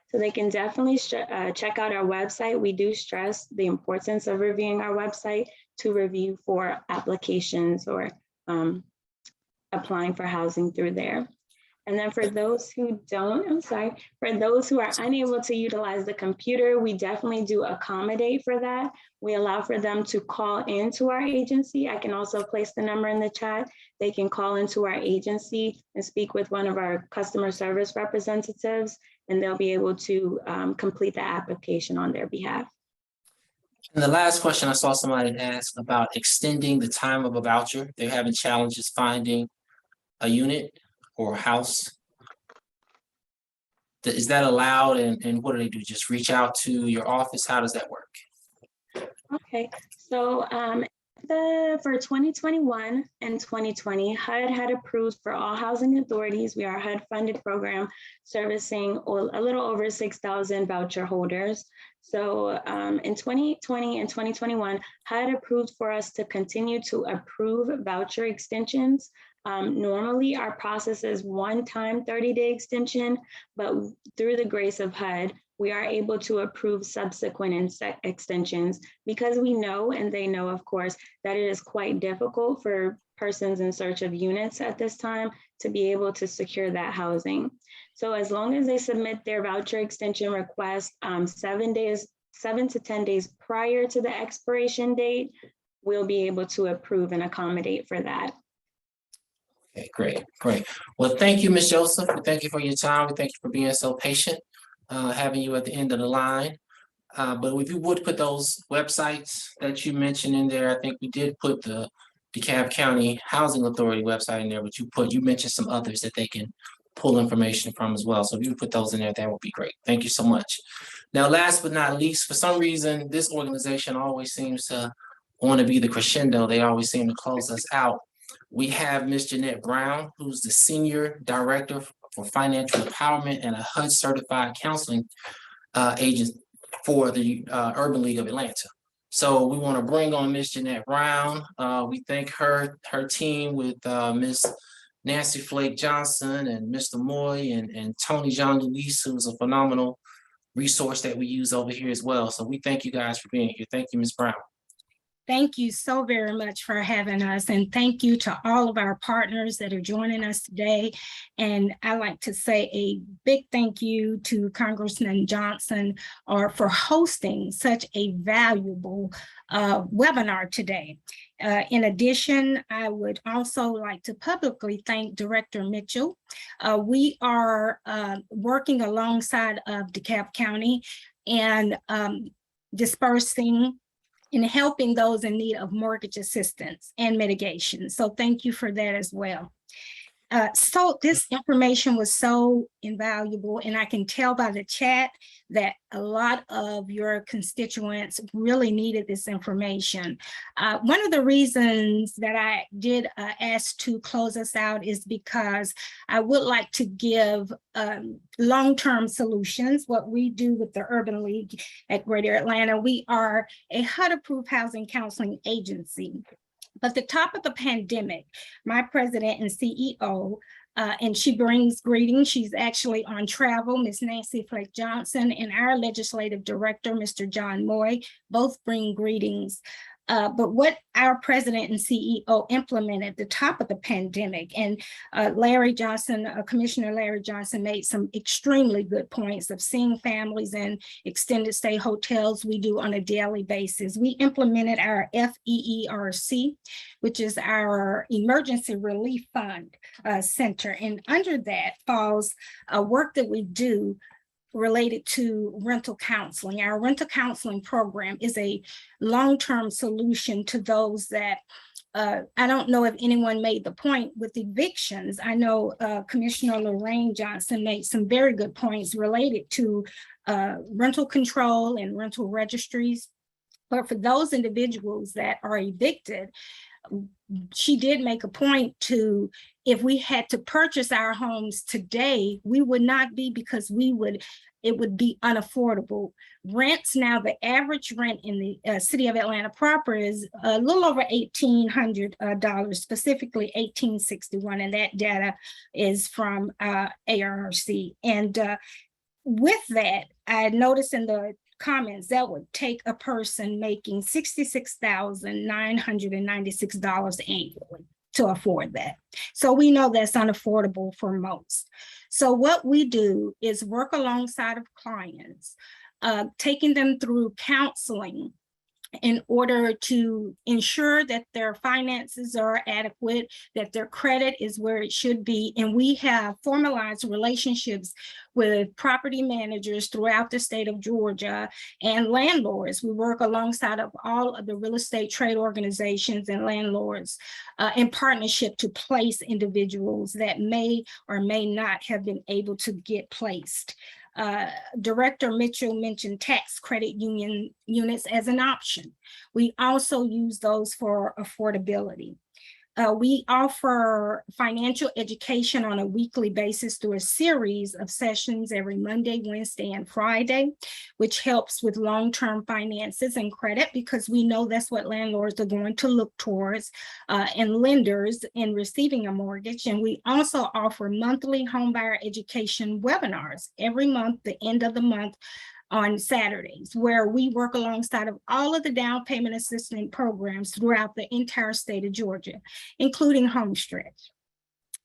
So they can definitely check out our website. We do stress the importance of reviewing our website to review for applications or applying for housing through there. And then for those who for those who are unable to utilize the computer, we definitely do accommodate for that. We allow for them to call into our agency. I can also place the number in the chat. They can call into our agency and speak with one of our customer service representatives, and they'll be able to complete the application on their behalf. And the last question I saw somebody ask about extending the time of a voucher. They're having challenges finding a unit or a house. Is that allowed, and what do they do? Just reach out to your office? How does that work? Okay, so for 2021 and 2020, HUD had approved for all housing authorities. We are a HUD funded program servicing a little over 6,000 voucher holders. So in 2020 and 2021, HUD approved for us to continue to approve voucher extensions. Normally our process is one-time 30-day extension, but through the grace of HUD, we are able to approve subsequent extensions because we know, and they know of course, that it is quite difficult for persons in search of units at this time to be able to secure that housing. So as long as they submit their voucher extension request 7 to 10 days prior to the expiration date, we'll be able to approve and accommodate for that. Okay, great. Well, thank you, Ms. Joseph. We thank you for your time. We thank you for being so patient, having you at the end of the line. But if you would put those websites that you mentioned in there, I think we did put the DeKalb County Housing Authority website in there, but you mentioned some others that they can pull information from as well. So if you put those in there, that would be great. Thank you so much. Now, last but not least, for some reason, this organization always seems to want to be the crescendo. They always seem to close us out. We have Ms. Jeanette Brown, who's the Senior Director for Financial Empowerment and a HUD Certified Counseling Agent for the Urban League of Atlanta. So we want to bring on Ms. Jeanette Brown. We thank her team with Ms. Nancy Flake Johnson and Mr. Moy and Tony Jean Luis, who's a phenomenal resource that we use over here as well. So we thank you guys for being here. Thank you, Ms. Brown. Thank you so very much for having us, and thank you to all of our partners that are joining us today. And I'd like to say a big thank you to Congressman Johnson for hosting such a valuable webinar today. In addition, I would also like to publicly thank Director Mitchell. We are working alongside of DeKalb County and dispersing in helping those in need of mortgage assistance and mitigation. So thank you for that as well. So this information was so invaluable, and I can tell by the chat that a lot of your constituents really needed this information. One of the reasons that I did ask to close us out is because I would like to give long-term solutions. What we do with the Urban League at Greater Atlanta, we are a HUD-approved housing counseling agency. But at the top of the pandemic, my president and CEO, and she brings greetings. She's actually on travel, Ms. Nancy Flake Johnson, and our legislative director, Mr. John Moy, both bring greetings. But what our president and CEO implemented at the top of the pandemic, and Larry Johnson, Commissioner Larry Johnson made some extremely good points of seeing families in extended stay hotels we do on a daily basis. We implemented our FEERC, which is our Emergency Relief Fund Center. And under that falls work that we do related to rental counseling. Our rental counseling program is a long-term solution to those that, I don't know if anyone made the point with evictions. I know Commissioner Lorraine Johnson made some very good points related to rental control and rental registries. But for those individuals that are evicted, she did make a point to, if we had to purchase our homes today, we would not be, because it would be unaffordable. Rents now, the average rent in the city of Atlanta proper is a little over $1,800, specifically $1,861, and that data is from ARRC. And with that, I noticed in the comments that would take a person making $66,996 annually to afford that. So we know that's unaffordable for most. So what we do is work alongside of clients, taking them through counseling in order to ensure that their finances are adequate, that their credit is where it should be. And we have formalized relationships with property managers throughout the state of Georgia and landlords. We work alongside of all of the real estate trade organizations and landlords in partnership to place individuals that may or may not have been able to get placed. Director Mitchell mentioned tax credit union units as an option. We also use those for affordability. We offer financial education on a weekly basis through a series of sessions every Monday, Wednesday, and Friday, which helps with long-term finances and credit, because we know that's what landlords are going to look towards and lenders in receiving a mortgage. And we also offer monthly homebuyer education webinars every month, the end of the month, on Saturdays, where we work alongside of all of the down payment assistance programs throughout the entire state of Georgia, including Homestretch.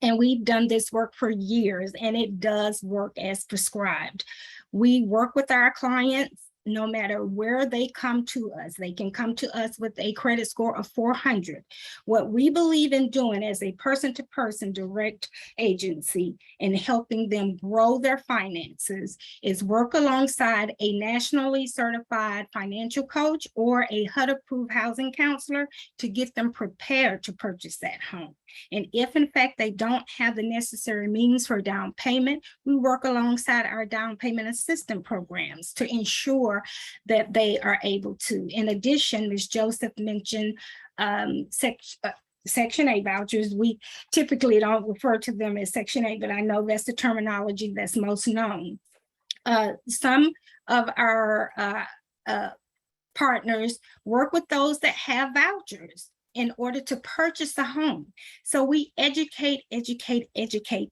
And we've done this work for years, and it does work as prescribed. We work with our clients no matter where they come to us. They can come to us with a credit score of 400. What we believe in doing as a person-to-person direct agency and helping them grow their finances is work alongside a nationally certified financial coach or a HUD-approved housing counselor to get them prepared to purchase that home. And if in fact they don't have the necessary means for down payment, we work alongside our down payment assistance programs to ensure that they are able to. In addition, Ms. Joseph mentioned Section 8 vouchers. We typically don't refer to them as Section 8, but I know that's the terminology that's most known. Some of our partners work with those that have vouchers in order to purchase a home. So we educate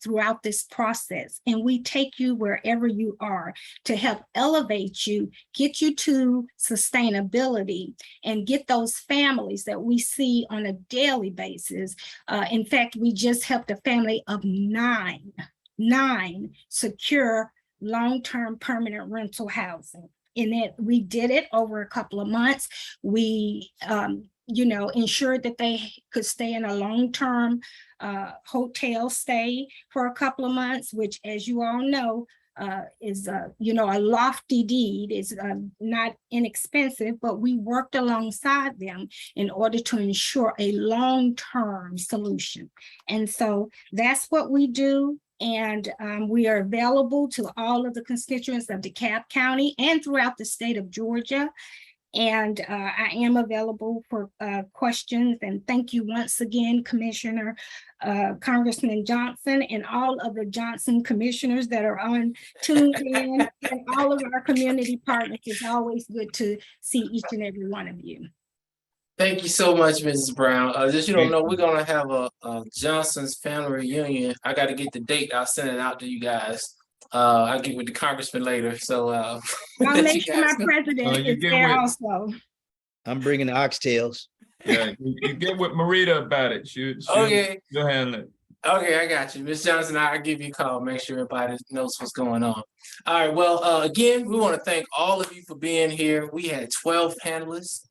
throughout this process, and we take you wherever you are to help elevate you, get you to sustainability, and get those families that we see on a daily basis. In fact, we just helped a family of nine secure long-term permanent rental housing. And we did it over a couple of months. We ensured that they could stay in a long-term hotel stay for a couple of months, which, as you all know, is a lofty deed. It's not inexpensive, but we worked alongside them in order to ensure a long-term solution. And so that's what we do. And we are available to all of the constituents of DeKalb County and throughout the state of Georgia. And I am available for questions. And thank you once again, Commissioner, Congressman Johnson, and all of the Johnson commissioners that are on tuned in, and all of our community partners. It's always good to see each and every one of you. Thank you so much, Mrs. Brown. Just you don't know, we're gonna have a Johnson's family reunion. I got to get the date. I'll send it out to you guys. I'll get with the congressman later. So I'll make sure my president is there also. I'm bringing the oxtails. Yeah, you get with Mereda about it. Okay. She'll handle it. Okay, I got you. Ms. Johnson, I'll give you a call, make sure everybody knows what's going on. All right, well, again, we want to thank all of you for being here. We had 12 panelists.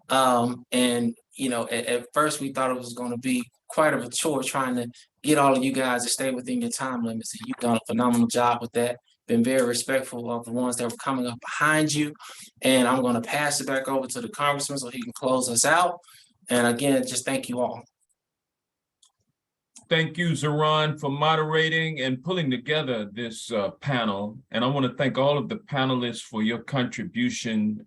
And, you know, at first we thought it was going to be quite of a chore trying to get all of you guys to stay within your time limits. And you've done a phenomenal job with that. Been very respectful of the ones that were coming up behind you. And I'm going to pass it back over to the congressman so he can close us out. And again, just thank you all. Thank you, Zoran, for moderating and pulling together this panel. And I want to thank all of the panelists for your contribution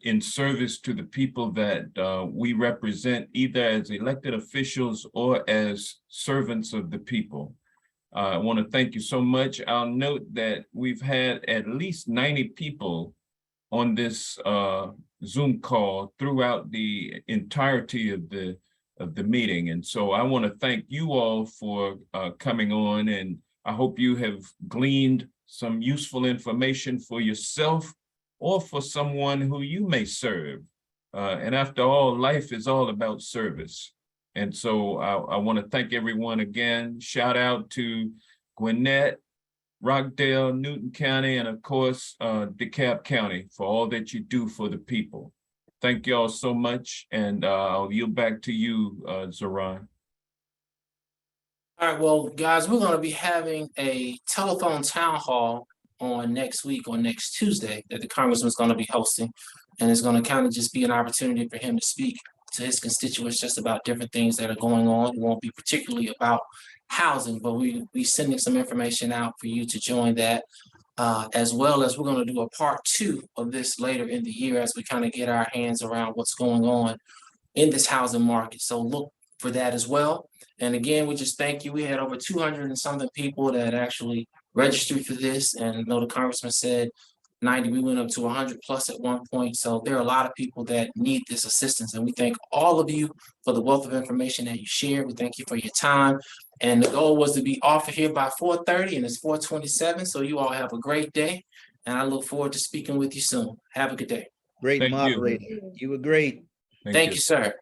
in service to the people that we represent, either as elected officials or as servants of the people. I want to thank you so much. I'll note that we've had at least 90 people on this Zoom call throughout the entirety of the meeting. And so I want to thank you all for coming on, and I hope you have gleaned some useful information for yourself or for someone who you may serve. And after all, life is all about service. And so I want to thank everyone again. Shout out to Gwinnett, Rockdale, Newton County, and of course, DeKalb County for all that you do for the people. Thank you all so much, and I'll yield back to you, Zoran. All right, well, guys, we're going to be having a telephone town hall on next week, on next Tuesday, that the congressman's going to be hosting. And it's going to kind of just be an opportunity for him to speak to his constituents just about different things that are going on. It won't be particularly about housing, but we sending some information out for you to join that. As well as we're going to do a part 2 of this later in the year as we kind of get our hands around what's going on in this housing market. So look for that as well. And again, we just thank you. We had over 200 and something people that actually registered for this. And I know the congressman said 90, we went up to 100 plus at one point. So there are a lot of people that need this assistance. And we thank all of you for the wealth of information that you shared. We thank you for your time. And the goal was to be off of here by 4:30, and it's 4:27. So you all have a great day. And I look forward to speaking with you soon. Have a good day. Great Thank you. moderator. You were great. Thank you, sir.